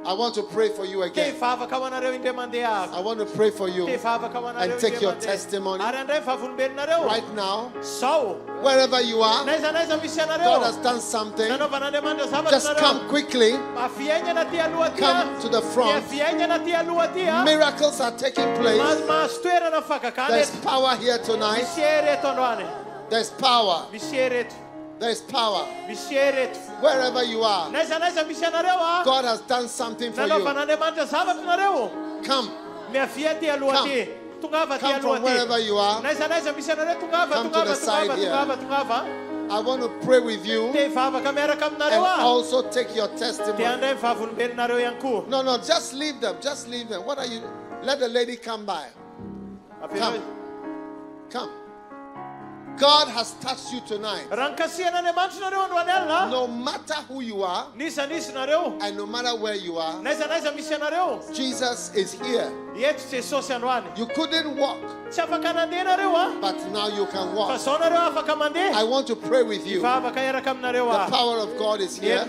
I want to pray for you again. I want to pray for you and take your testimony right now. Wherever you are, God has done something. Just come quickly. Come to the front. Miracles are taking place. There's power here tonight. There's power. There's power. Wherever you are, God has done something for you. Come. Come from wherever you are. Come to the side here. I want to pray with you and also take your testimony. No, just leave them. Just leave them. What are you? Let the lady come by. Come. God has touched you tonight, no matter who you are and no matter where you are, Jesus is here. You couldn't walk, but now you can walk. I want to pray with you. The power of God is here,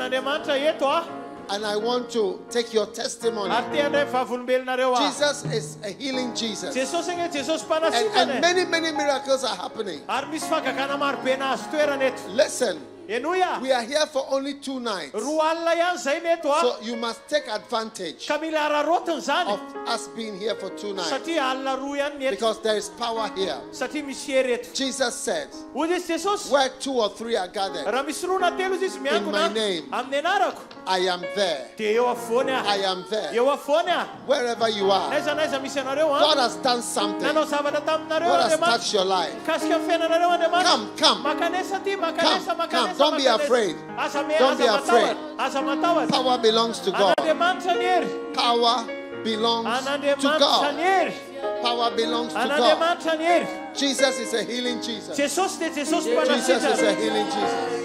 and I want to take your testimony. Jesus is a healing Jesus, and many miracles are happening. Listen, we are here for only 2 nights, so you must take advantage of us being here for 2 nights, because there is power here. Jesus said, where 2 or 3 are gathered in my name, I am there. I am there. Wherever you are, God has done something. God has touched your life. Come. Don't be afraid. Don't be afraid. Power belongs to God. Power belongs to God. Power belongs to God. Jesus is a healing Jesus. Jesus is a healing Jesus.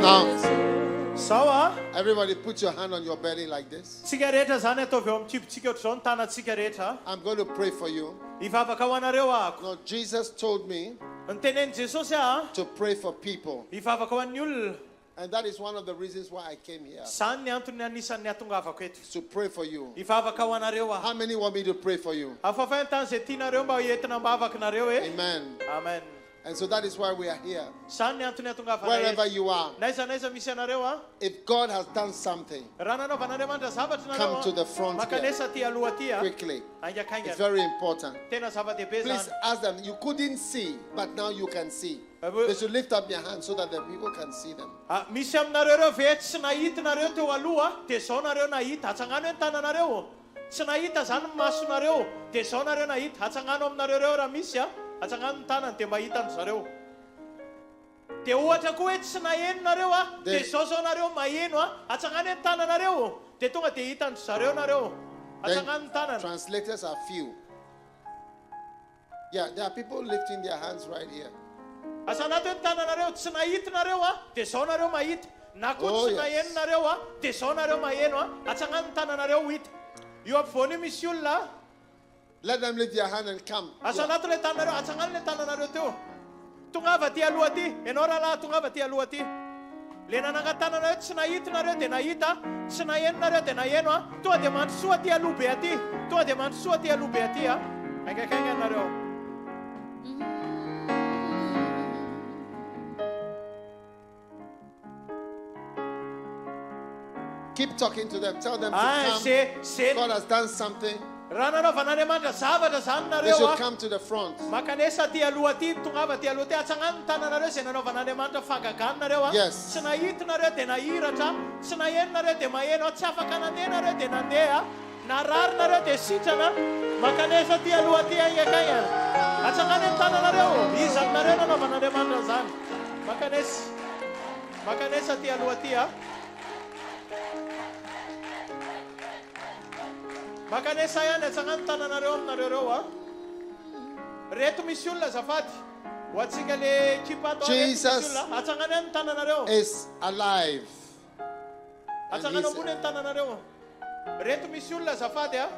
Now, everybody put your hand on your belly like this. I'm going to pray for you. No, Jesus told me to pray for people. And that is one of the reasons why I came here, to pray for you. How many want me to pray for you? Amen. Amen. And so that is why we are here. Wherever you are, if God has done something, come to the front here, quickly. It's very important. Please ask them. You couldn't see, but now you can see. They should lift up their hands so that the people can see them. Translators are few. Yeah, there are people lifting their hands right here. Oh, yes. Let them lift their hand and come. Keep talking to them. Tell them to Ah, come. God has done something. They should come to the front. Yes. Makanesa yana tsangan tananareo aminareo a. Reto misy olona azafady. Ho antsika le ekipa atao Jesus atsangana ny tananareo. is alive. Atsangana ambony ny tananareo. Reto misy olona azafady a.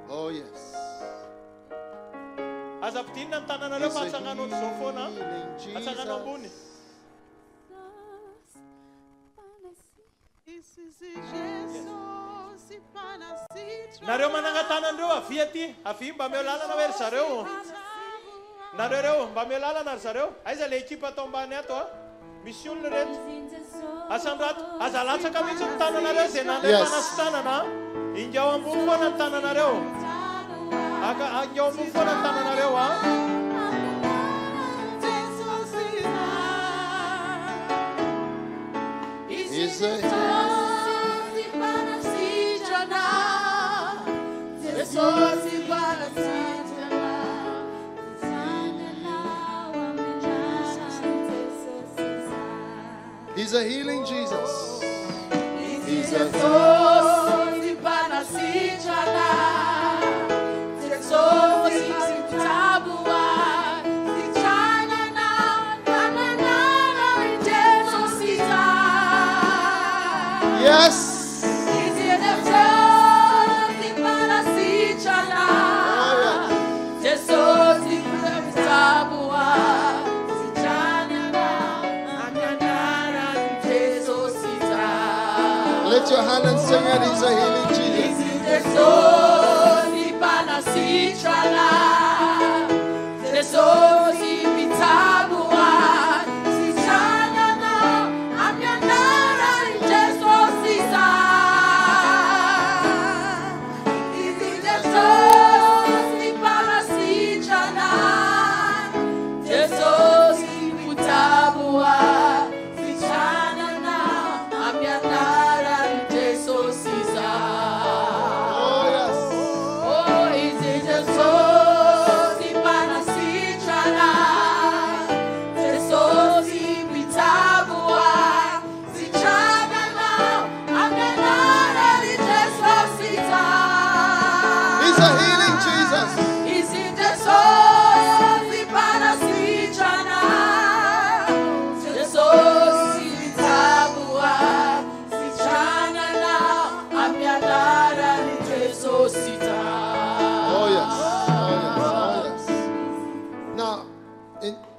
Oh yes. Azapidinina ny tananareo fa atsangana ohatr'izao foana. Atsangana ambony. Nareo manangatanandreo avy aty, avy mba meo lalana hoe ry zareo. Nareo reo mba meo lalana ry zareo. Aiza le ekipa atao ambany ato a. Misy olona reto. Asandrato, aza latsaka mihitsy ny tananareo izay nandray fanasitanana. Inga ao ambony foana ny tananareo. Inga ao ambony foana ny tananareo a. He's a healing Jesus. He's a Yes. Lift your hand and sing it. He's a healing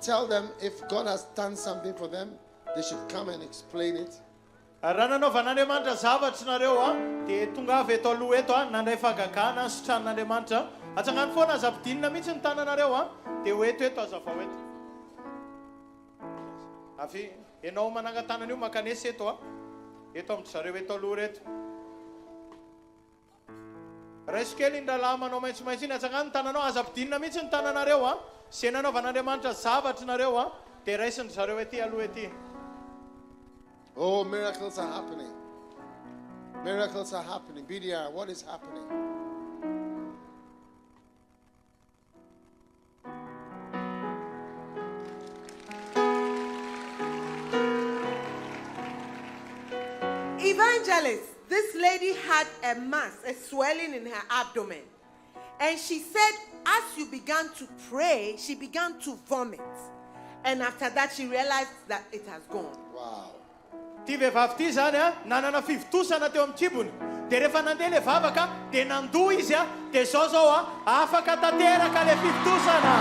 Tell them if God has done something for them, they should come and explain it. Raha nanaovan'Andriamanitra zavatra nareo a, dia tonga avy eto aloha eto a, nandray fahagagana sy tranon'Andriamanitra. Atsangany foana azapidinina mihitsy ny tananareo a, dia ho eto azava ho eto. Avy ianao manangan-tanana io makanesa eto a, eto amin'ny zareo eto aloha reto. Raiso kely ny rahalahy manao maitsomaitso iny, atsangany ny tananao azapidinina mihitsy ny tananareo a. Se nanaovan'Andriamanitra zavatra nareo a, dia raisiny zareo ety aloha ety. Oh, miracles are happening. Miracles are happening. BDR, what is happening? Evangelist, this lady had a mass, a swelling in her abdomen. And she said, as you began to pray, she began to vomit. And after that, she realized that it has gone. Wow. Ty vehivavy ty zany a, nanana fivitosana teo amin'ny kibony. Dia rehefa nandeha le vavaka, dia nandoha izy a, dia zao a, afaka tanteraka le fivitosana.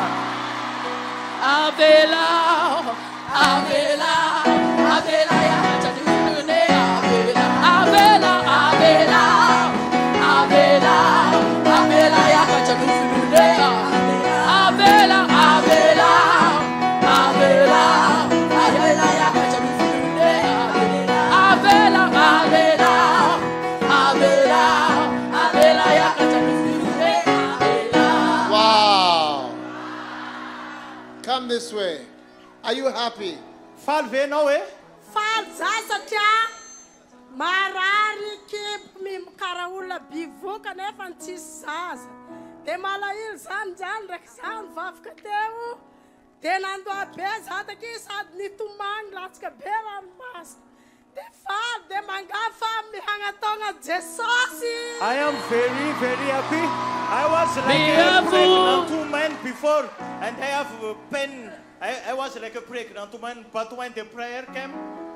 Avela, avela, avela ya chadune, avela, avela, avela, avela, avela ya chadune. come this way. Are you happy? Faly ve ianao e? Faly zay satria marary kipo karaha olona bivoka nefa tsisy zaza. Dia malahelo zany ndraiky zany vavaka teo. Dia nandoha be za taky sady nitomany latsaka be ranomasina. Dia faly dia mangafa mihanatona Jesosy. I am very, very happy. I was like a pregnant woman before, and I have a pen. I was like a pregnant woman, but when the prayer came,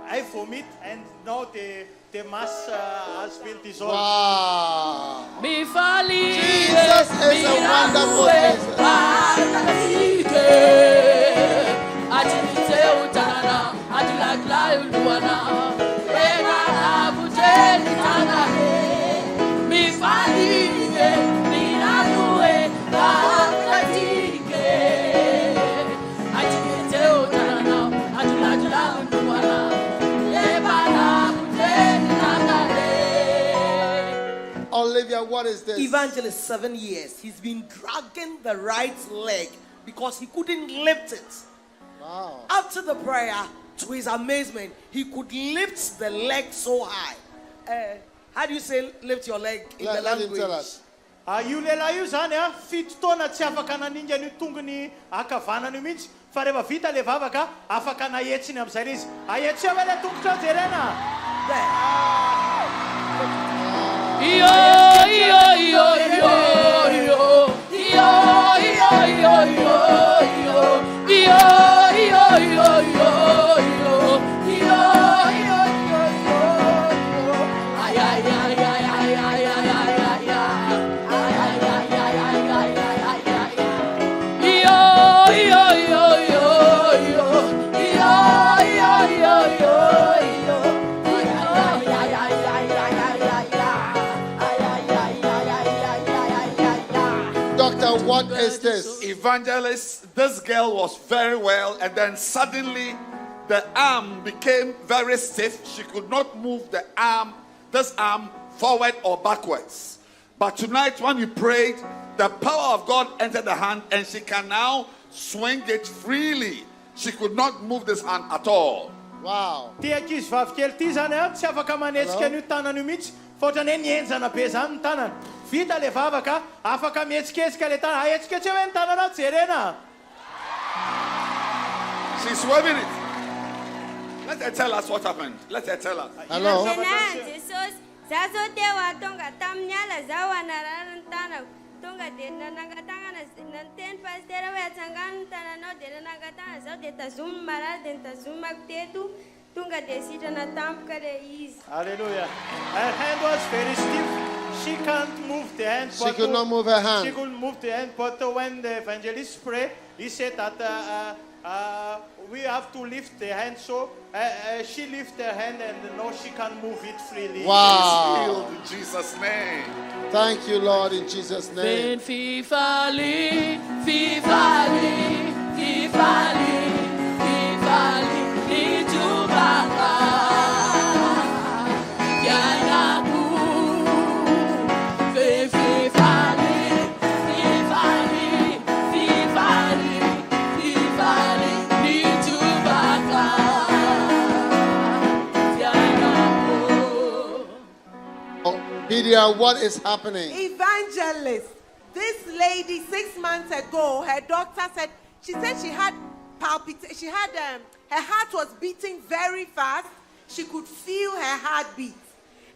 I vomit, and now the mass has been dissolved. Wow. Mifali Jesus is a wonderful Olivia, what is this? Evangelist, 7 years. He's been dragging the right leg because he couldn't lift it. Wow. After the prayer, to his amazement, he could lift the leg so high. How do you say lift your leg in the Let language? him tell us. Io lehilahy io zany a fito taona tsy afaka naninga ny tongony akavanany mihitsy fa rehefa vita le vavaka afaka nahetsiny amin'izay izy ahetsy eo le tongotra jerena There. Io, io, io, io, io, io, io, io, io, io, What is this? Evangelist, this girl was very well, and then suddenly the arm became very stiff. She could not move this arm forward or backwards. But tonight when we prayed, the power of God entered the hand and she can now swing it freely. She could not move this hand at all. Wow. ty ankizy vavikely ty zany a tsy afaka manetsika an'io tanana io mihitsy fa ohatrany hoe nienjana be zany ny tanana vita le vavaka afaka mihetsiketsika le tanana ahetsiketsy eo hoe ny tanana jerena She's waving it. Let her tell us what happened. Let her tell us. Hello. Jesosy, za zao teo tonga tamin'ny ala zao anarana ny tanako tonga dia nanangatangana nanteny pasteur hoe atsangano ny tananao dia nanangatangana zao dia tazomy marary dia nitazomako teto tonga dia sitrana tampoka le izy. Hallelujah. Her hand was very stiff. She can't move the hand. She could not move her hand. She couldn't move the hand, but when the evangelist prayed, he said that we have to lift the hand. So she lifted her hand and now she can move it freely. Wow. Healed in Jesus' name. Thank you, Lord, in Jesus' name. Fifali, fifali, fifali, fifali, itubaka, yanaku, fifali, fifali, fifali, fifali, itubaka, yanaku. Oh, Lydia, what is happening? Evangelist, this lady 6 months ago, her doctor said she had palpitation. She had her heart was beating very fast. She could feel her heartbeat,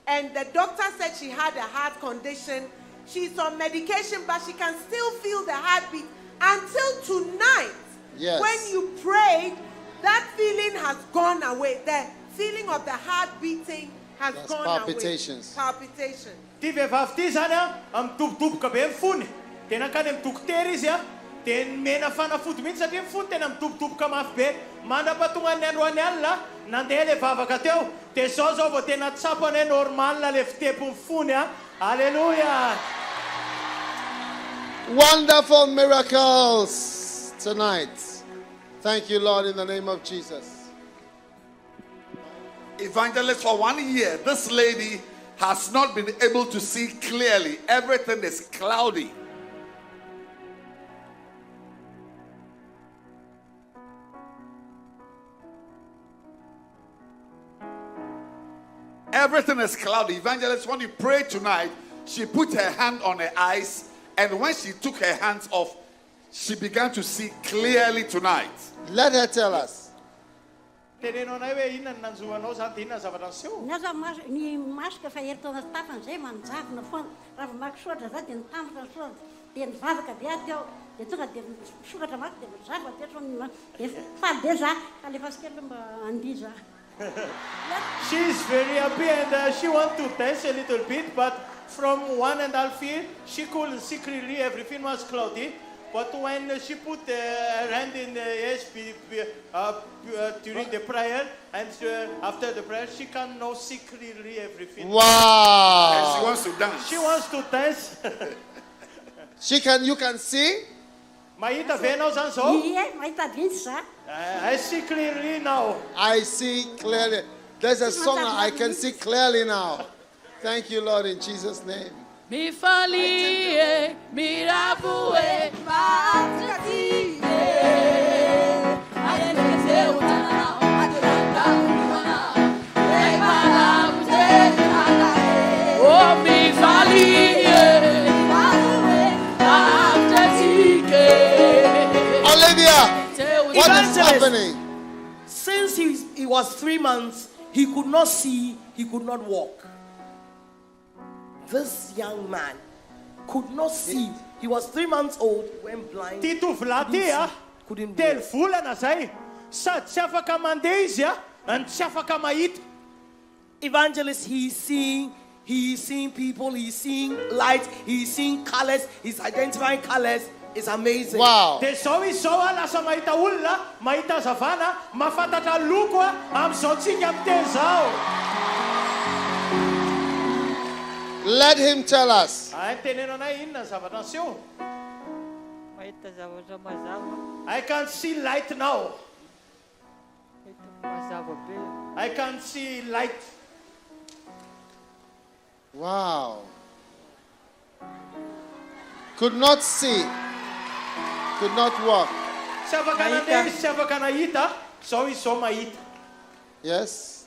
and the doctor said she had a heart condition. She's on medication, but she can still feel the heartbeat until tonight. Yes. When you prayed, that feeling has gone away. The feeling of the heart beating has That's gone palpitations. away. Palpitation. Ty vehivavy ty zany a midobodoboka be mifony dia nankany amin'ny dokotera izy a dia mena fanafody mihitsy satria mifony tena midobodoboka mafy be mandrapatonga ny androany alina nandeha le vavaka teo dia zao vao tena tsapany hoe normal le fitepo mifony a alleluia. Wonderful miracles tonight. Thank you, Lord, in the name of Jesus. Evangelist, for 1 year, this lady has not been able to see clearly. Everything is cloudy. everything is cloudy. Evangelist, when you pray tonight, she put her hand on her eyes, and when she took her hands off, she began to see clearly tonight. Let her tell us. Tenenao anay hoe inona no nanjoanao zany dia inona ny zavatra niseho. Ny masika fa herintaona tapany izay manjavona foana. Raha mamaky soratra zay dia nitambatra ny soratra dia nivavaka be aty ao. Dia tonga dia misokatra maty dia mizava dia faly be za ka lefa sikely mba andia za. She's very happy and she wants to dance a little bit, but from 1.5 years, she couldn't see clearly, everything was cloudy. But when she put her hand in the during the prayer, and after the prayer, she can now see clearly everything. Wow. And she wants to dance. She wants to dance. You can see? Mahita venao zany zao? Ie, mahita vintsy za. I see clearly now. I see clearly. There's a song, I can see clearly now. Thank you, Lord, in Jesus' name. Mi falie, mi rabue, mandrakizay. Oh, mi falie, Olivia, what is happening? Since he was 3 months, he could not see, he could not walk. This young man could not see. He was 3 months old, went blind. Tito Vladia, Couldn't tel walk. volana zay, sady tsy afaka mandeha izy and tsy afaka mahita. Evangelist, he's seeing people, he's seeing light, he's seeing colors, he's identifying colors. It's amazing. Wow. Dia zao izy zao lasa mahita olona, mahita zavana, mahafantatra loko amin'izao tsika miteny zao. Let him tell us. Teneno anay inona ny zavatra niseho. Mahita zavatra mazava, I can see light now. mahita mazava be. I can see light. Wow. Could not see. Could not walk. Tsy afaka nandeha izy, tsy afaka nahita, zao izy zao mahita. Yes.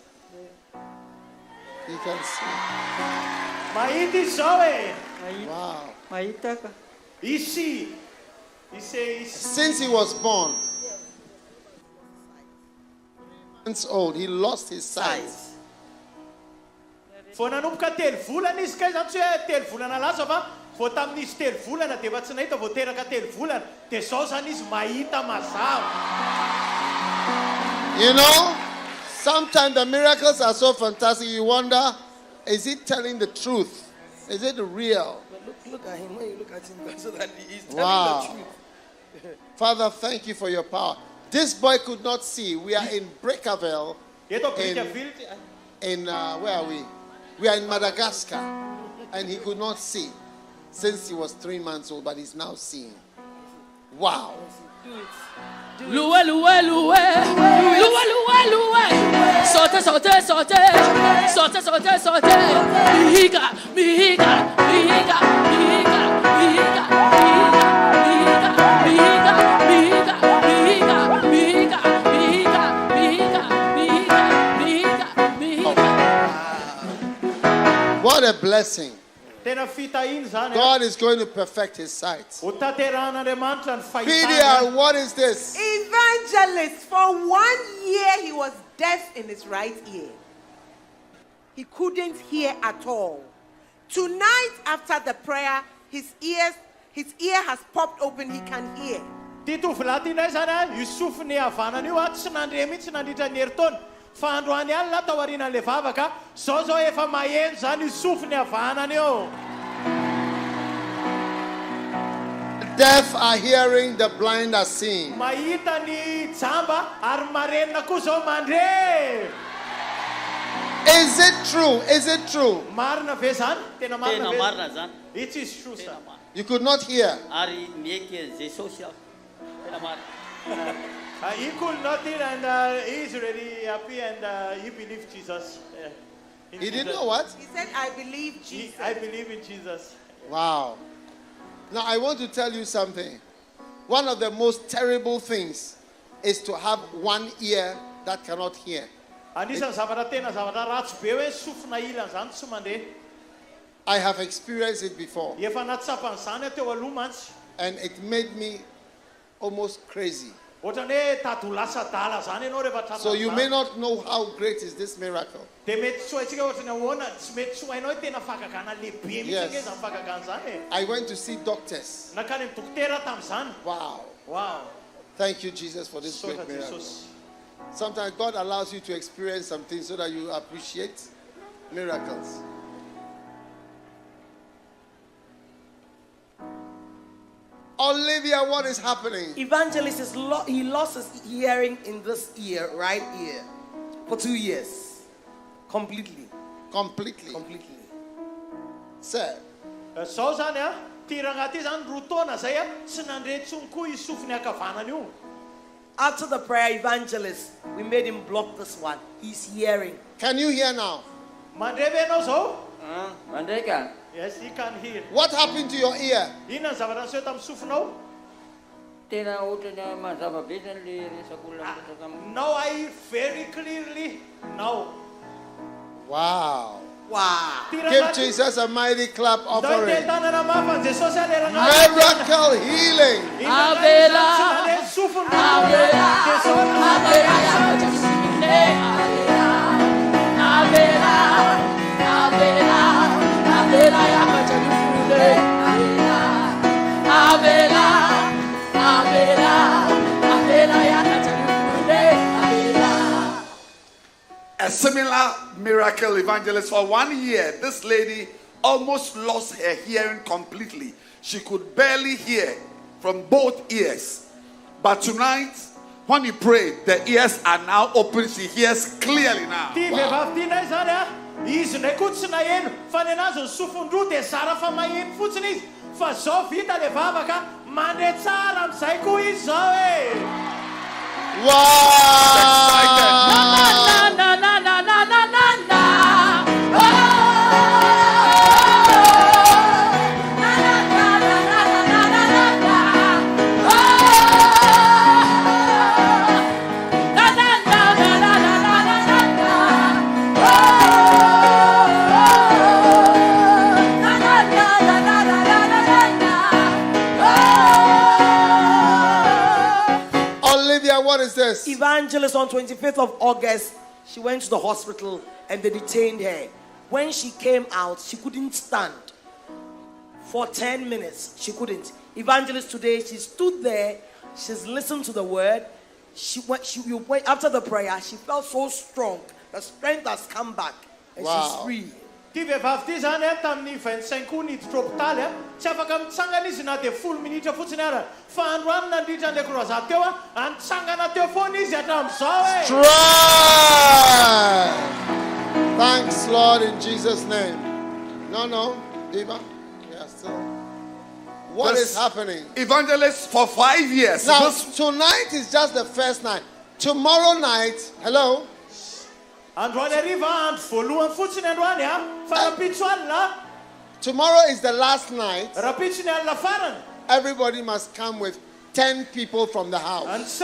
He can see. Mahita izy zao e. Wow. Mahita ka. Ici. Ici. Since he was born, months old, he lost his sight. Vao nanomboka telo volana izy kay zany tsy hoe telo volana lasa fa vao tamin'izy telo volana dia efa tsy nahita vao teraka telo volana dia zao zany izy mahita mazava. You know, sometimes the miracles are so fantastic, you wonder, is he telling the truth? Is it real? But look at him. When you look at him, so that he's telling Wow. the truth. Father, thank you for your power. This boy could not see. We are in Brickaville. Eto Brickaville. Where are we? We are in Madagascar. And he could not see since he was 3 months old, but he's now seeing. Wow. Loué, loué, loué, loué, loué, loué. Saute, saute, saute, saute, saute, saute. Mihiga, mihiga, mihiga, mihiga, mihiga, mihiga, mihiga, mihiga, mihiga, mihiga, mihiga, mihiga, mihiga, mihiga, mihiga, mihiga. What a blessing. Tena fitahiny zany. God is going to perfect his sight. Ho tanteran'Andriamanitra ny fahitana. PDR, what is this? Evangelist, for 1 year he was deaf in his right ear. He couldn't hear at all. Tonight, after the prayer, his ear has popped open, he can hear. Tito Vlady indray zany io sofiny havanana io tsy nandre mihitsy nandritra ny herintaona. Fa androany alina tao aorian'le vavaka, zao zao efa maheno zany io sofiny havanana io. The deaf are hearing, the blind are seeing. Mahita ny jamba ary marenina koa zao mandre. Is it true? Is it true? Marina ve zany? Tena marina ve? marina zany. It is true sir. You could not hear. Ary mieky Jesosy aho. Tena marina. He could not hear and he is really happy and he believes Jesus. In He didn't Jesus. know what? He said, I believe Jesus. I believe in Jesus. Wow. Now I want to tell you something. One of the most terrible things is to have one ear that cannot hear. Anisan'ny zavatra tena zavatra ratsy be hoe sofina ilana zany tsy mandeha. I have experienced it before. Efa natsapan'izany teo aloha mantsy. And it made me almost crazy. Ohatrany hoe tado lasa dala zany ianao rehefa tratra. So you may not know how great is this miracle. Dia mety tsy haintsika ohatrany ahoana, tsy mety tsy hainao hoe tena fakagana lehibe mihitsy ange zany fakagana zany. I went to see doctors. Nakany amin'ny dokotera tamin'izany. Wow. Wow. Thank you, Jesus, for this great miracle. Sometimes God allows you to experience something so that you appreciate miracles. Olivia, what is happening? Evangelist he lost his hearing in this ear, right ear, for 2 years. Completely. Sir. Sao zany a, tiragna ty zany roa taona zay a, tsy nandretsony koa isofiny akavanany io. After the prayer, evangelist, we made him block this one. He's hearing. Can you hear now? Mandreve ianao zao? Mandreka. Yes, he can hear. What happened to your ear? Inona ny zavatra niseho tamin'ny sofinao? Tena ohatrany mazava be zany le resako olona mipetraka aminy. Now I hear very clearly now. Wow. Wow. Give Jesus a mighty clap offering. Miracle healing. A similar miracle, evangelist. For 1 year, this lady almost lost her hearing completely. She could barely hear from both ears. But tonight, when he prayed, the ears are now open. She hears clearly now. Wow. What is this? Evangelist, on 25th of August, she went to the hospital and they detained her. When she came out, she couldn't stand. For 10 minutes, she couldn't. Evangelist, today, she stood there, she's listened to the word. After the prayer, she felt so strong. The strength has come back and she's free. Ty vehivavy ty zany tamin'ny 25 août niditra hôpitaly tsy afaka mitsangana izy na dia 10 minitra fotsiny ara fa andro any nandritra ny croisade teo antsangana teo foana izy hatramin'izao e. Thanks, Lord, in Jesus' name. No, Diva. Yeah, still. What is happening? Evangelist, for 5 years. Now, tonight is just the first night. Tomorrow night, hello? Tomorrow is the last night. Everybody must come with 10 people from the house.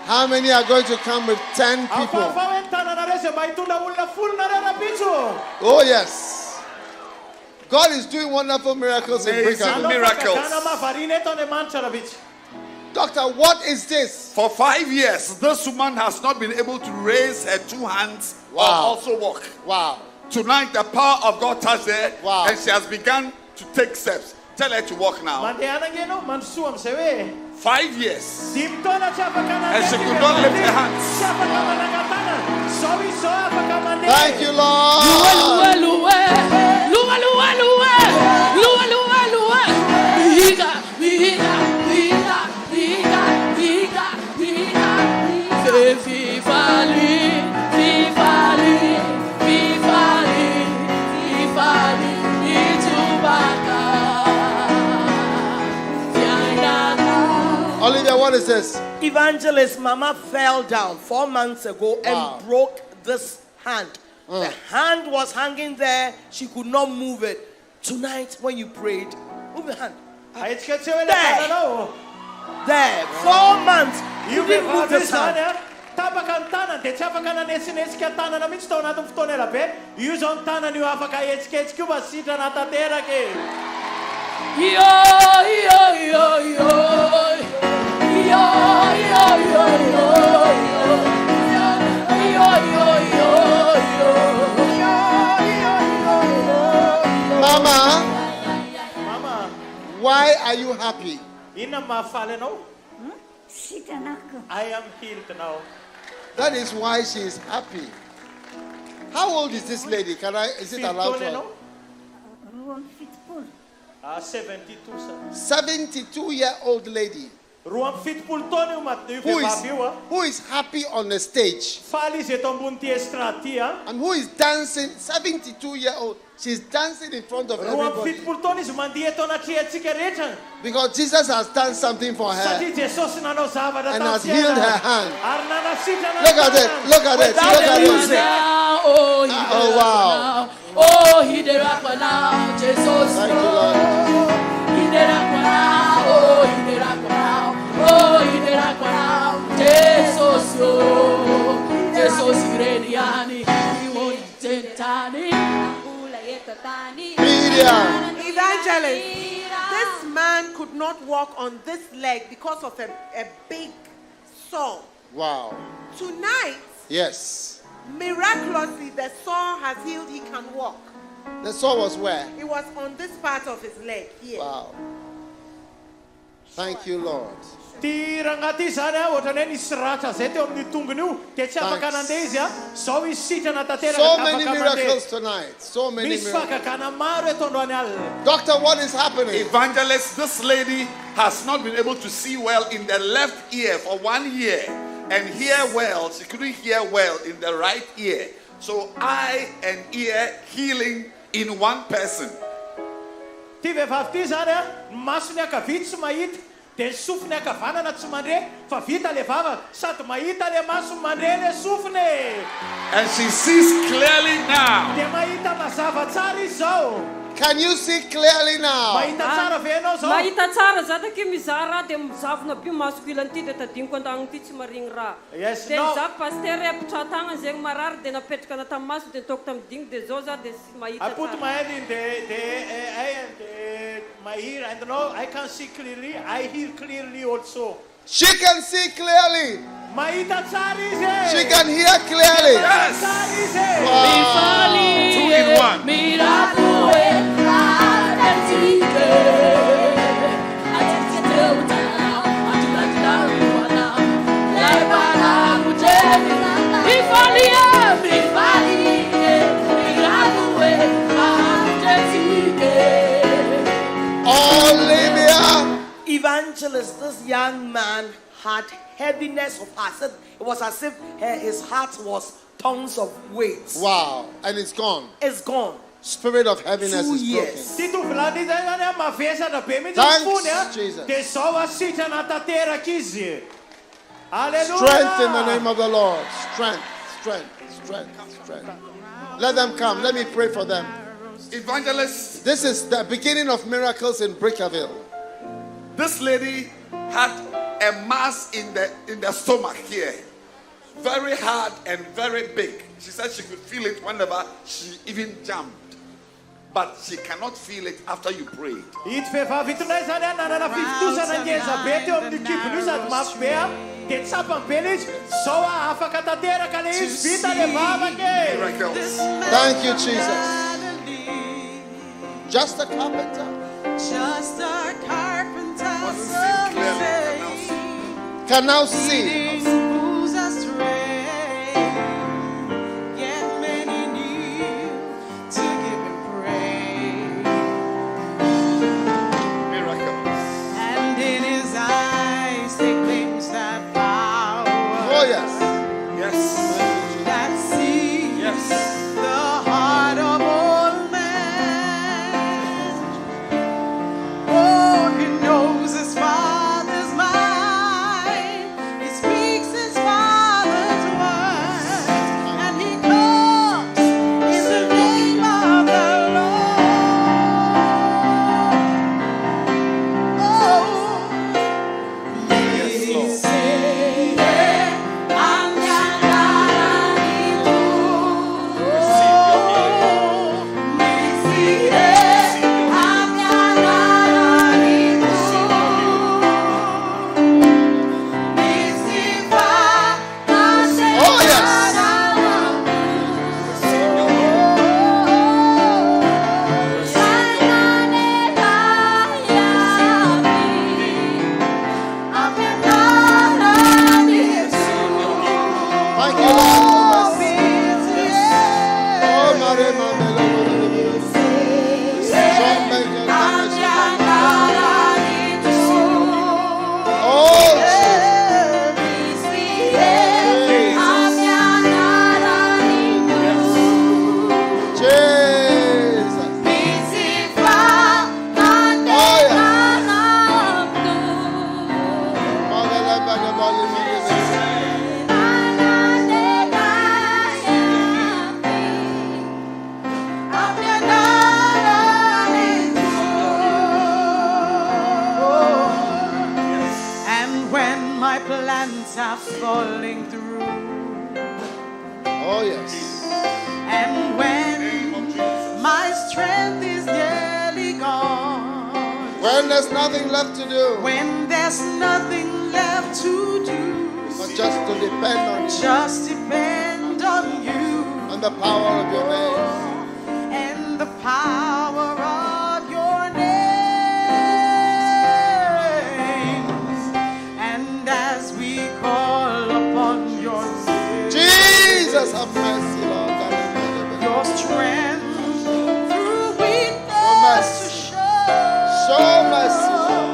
How many are going to come with 10 people? Oh, yes. God is doing wonderful miracles in Brickaville. Doctor, what is this? For 5 years, this woman has not been able to raise her 2 hands or also walk. Wow. Tonight, the power of God touched her and she has begun to take steps. Tell her to walk now. 5 years. And she could not lift her hands. Thank you, Lord. Olivia, what is this? Evangelist, Mama fell down 4 months ago and broke this hand. The hand was hanging there. She could not move it. Tonight, when you prayed, move the hand. There. 4 months. Io didn't move vehivavy his zany hand. tapaka ny tanany dia tsy afaka nanesinetsika tanana mihitsy tao anatin'ny fotoana elabe. Io zao ny tanany io afaka etsiketsika io mba sitrana tanteraka e. Mama, Mama, why are you happy? inona mahafaly anao? Sitanako. I am healed now. That is why she is happy. How old is this lady? Is it allowed Fitony to? anao? Roa amby fitopolo. 72 sa. 72-year-old lady Roa amby fitopolo taona io vehivavy io a. who is happy on the stage Faly izy eto ambony ty estrade ty a. and who is dancing. 72-year-old. She's dancing in front of Roa amby everybody fitopolo taona izy mandeha eto anaty antsika rehetra. because Jesus has done something for her. Satria Jesosy nanao zavatra And has tamin'ny healed fiainana. her hand. Ary nanasitrana Look at it. Look at it. Without Look at the it. music. Oh, he Oh, wow. now. Oh, he did up now, Jesus. Thank you, Lord. He did up now. Oh, he did up now. Oh, he did up now, Jesus. Oh, Jesus, Grediani. He won't tentani. Media. Evangelist, this man could not walk on this leg because of a big sore. Wow. Tonight, Yes. miraculously, the sore has healed. He can walk. The sore was where? It was on this part of his leg here. Wow. Thank you, Lord. ty raha anaty zany a ohatrany hoe nisy ratra zay teo amin'ny tongony io dia tsy afaka nandeha izy a. Zao izy sitrana tanteraka So dia many afaka miracles mandeha. tonight. So many Misy miracles. fakakana maro eto androany alina. Doctor, what is happening? Evangelist, this lady has not been able to see well in the left ear for 1 year and hear well. She couldn't hear well in the right ear. So eye and ear healing in one person. Ty vehivavy ty zany a, masony akavity tsy mahita dia ny sofiny akavanana tsy mandre fa vita le vava sady mahita le maso mandre le sofiny And she sees clearly now. dia mahita mazava tsara izy zao. Can you see clearly now? Mahita tsara ve ianao zao? Mahita tsara za take mizara dia mizavona be masoko ilan'ity dia tadiniko an-dagniny ity tsy marigny raha. Yes, Dia no. za paster apitra tagnany zegny marary dia napetraka ana tamin'ny maso dia nitaoko tamin'ny digny dia zao za dia sy mahita I put tsara. my hand in my ear and no, I can see clearly. I hear clearly also. She can see clearly. Mahita tsara izy. She can hear clearly. Tsara izy. Wow. 2 in 1. Miracle, Olivia. Evangelist, this young man had heaviness of heart. Said it was as if his heart was tons of weight. Wow. And it's gone. It's gone. Spirit of heaviness 2 is years. Ty tovolahy ty zany a mavesatra be mihitsy Thanks, ny fony a. Jesus. Dia zao asitrana tanteraka izy. Strength in the Hallelujah. name of the Lord. Strength, strength, strength, strength. Let them come. Let me pray for them. Evangelist, This is the beginning of miracles in Brickaville. this lady had a mass in the stomach here. Very hard and very big. She said she could feel it whenever she even jumped. But she cannot feel it after you prayed. Ito vehivavy itonay zany a nanana fivitosana ngeza be teo amin'ny kibony io sady mafy be a dia tsapany be le izy zao a afaka tanteraka le izy vita le vavaka. Miracles. Thank you, Jesus. Just a carpenter. Just a carpenter. Wasn't seen clearly. Can now see. Who's astray? Yet many need to give him praise. Miracles. And in his eyes they glimpse that power. Oh, yes. Yes. That sees Yes. the heart of all men. Oh, he knows his Father's mind. He speaks Thank you, Lord, for mercy. Oh, Mare Mamelo. Falling through. Oh, yes. And when my strength is nearly gone. When there's nothing left to do. When there's nothing left to do. But just to depend on you. Just depend on you. And the power of your name. And the power of your name. And as we call upon your name, Jesus, have mercy, Lord. Your strength through weakness to show. Show mercy, Lord.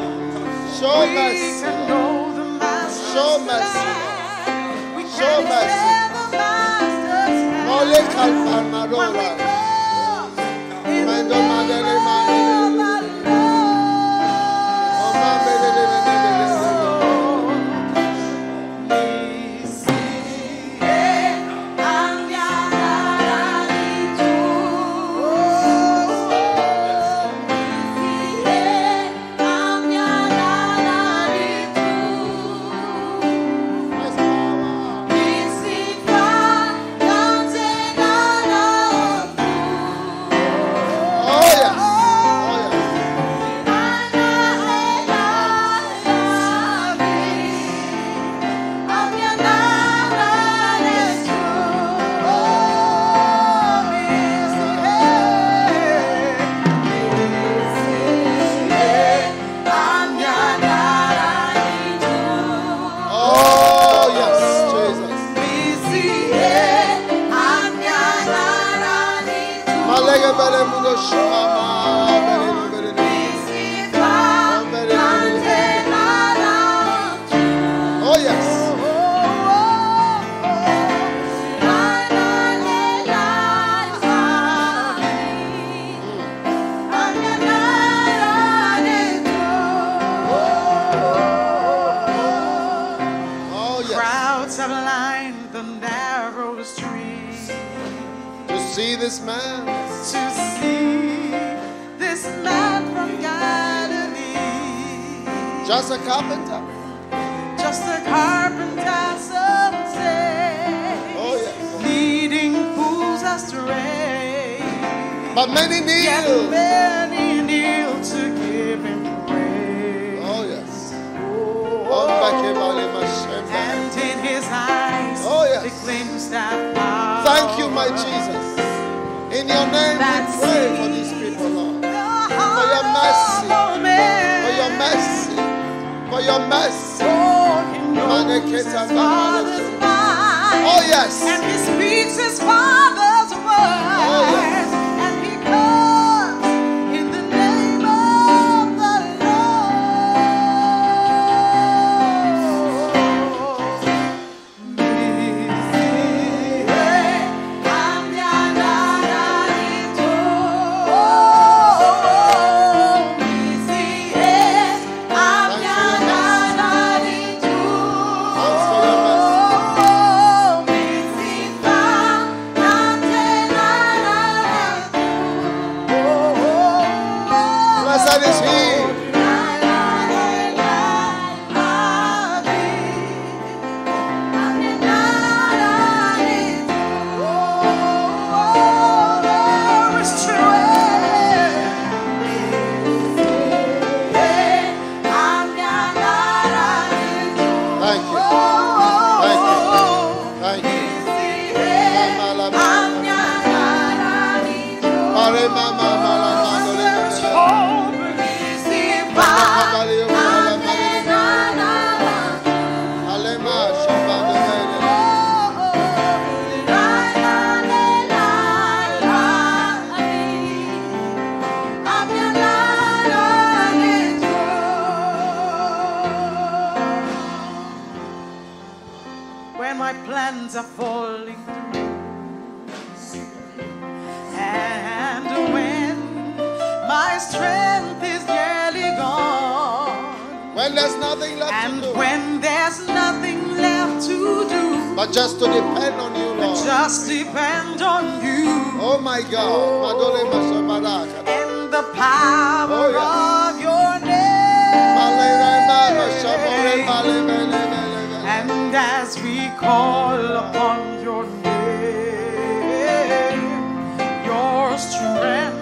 Show We mercy, can Lord. know the Master's Show mercy, plan. We Show can mercy. share the Master's hand. Ole kalpana When we rola. come in the Mando name madele of madele. the Oh, madele madele. Oh, yes. Crowds have lined the narrow street To see this man. to see this man from Galilee. Just a carpenter. Just a carpenter, some say. Oh, yes. Leading fools astray. But many Yet kneel. many kneel to give him praise. Oh, yes. And in his eyes, Oh, yes. the glimpse that power. Thank you, my Jesus. In your name we pray for these people, Lord. For your mercy. For your mercy. For your mercy. Oh, yes. And he speaks his Father's word. Oh, yes. And he comes in the name of the Blessed is he. Thank you. Thank you. Thank you. Mare mama mala mandole. Alema shabande. winds are falling through. And when my strength is nearly gone, when there's nothing left and to do, when there's nothing left to do, but just to depend on you, Lord. just depend on you. Oh my God. And the power of your name. And as we call upon your name, your strength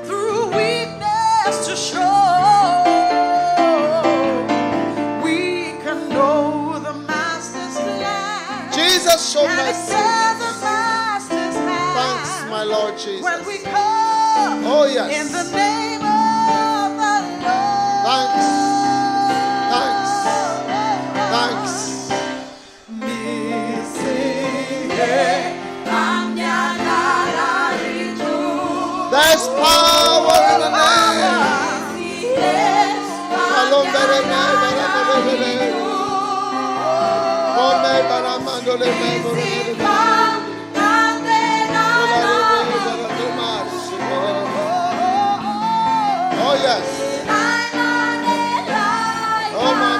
through weakness to show, we can know the Master's plan. Jesus, show and mercy. the Master's hand. Thanks, my Lord Jesus. When we come in the name of the Lord. Thanks. Thanks. There's power in the name. Oh yes. Oh my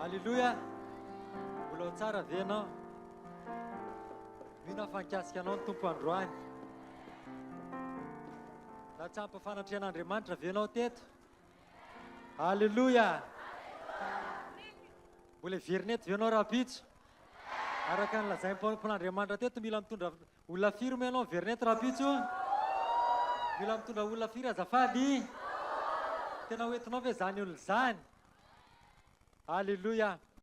Hallelujah. Mbola tsara ve anao? Mino fankasika anao ny tompo androany. Natsampy fanatrehan'Andriamanitra ve anao teto? Hallelujah. Mbola verineto ve anao rapitso? Araka ny lazaim-pon'Andriamanitra teto mila mitondra olona firy moa ianao verineto rapitso? Mila mitondra olona firy azafady? Tena hoentinao ve zany olona zany? Hallelujah.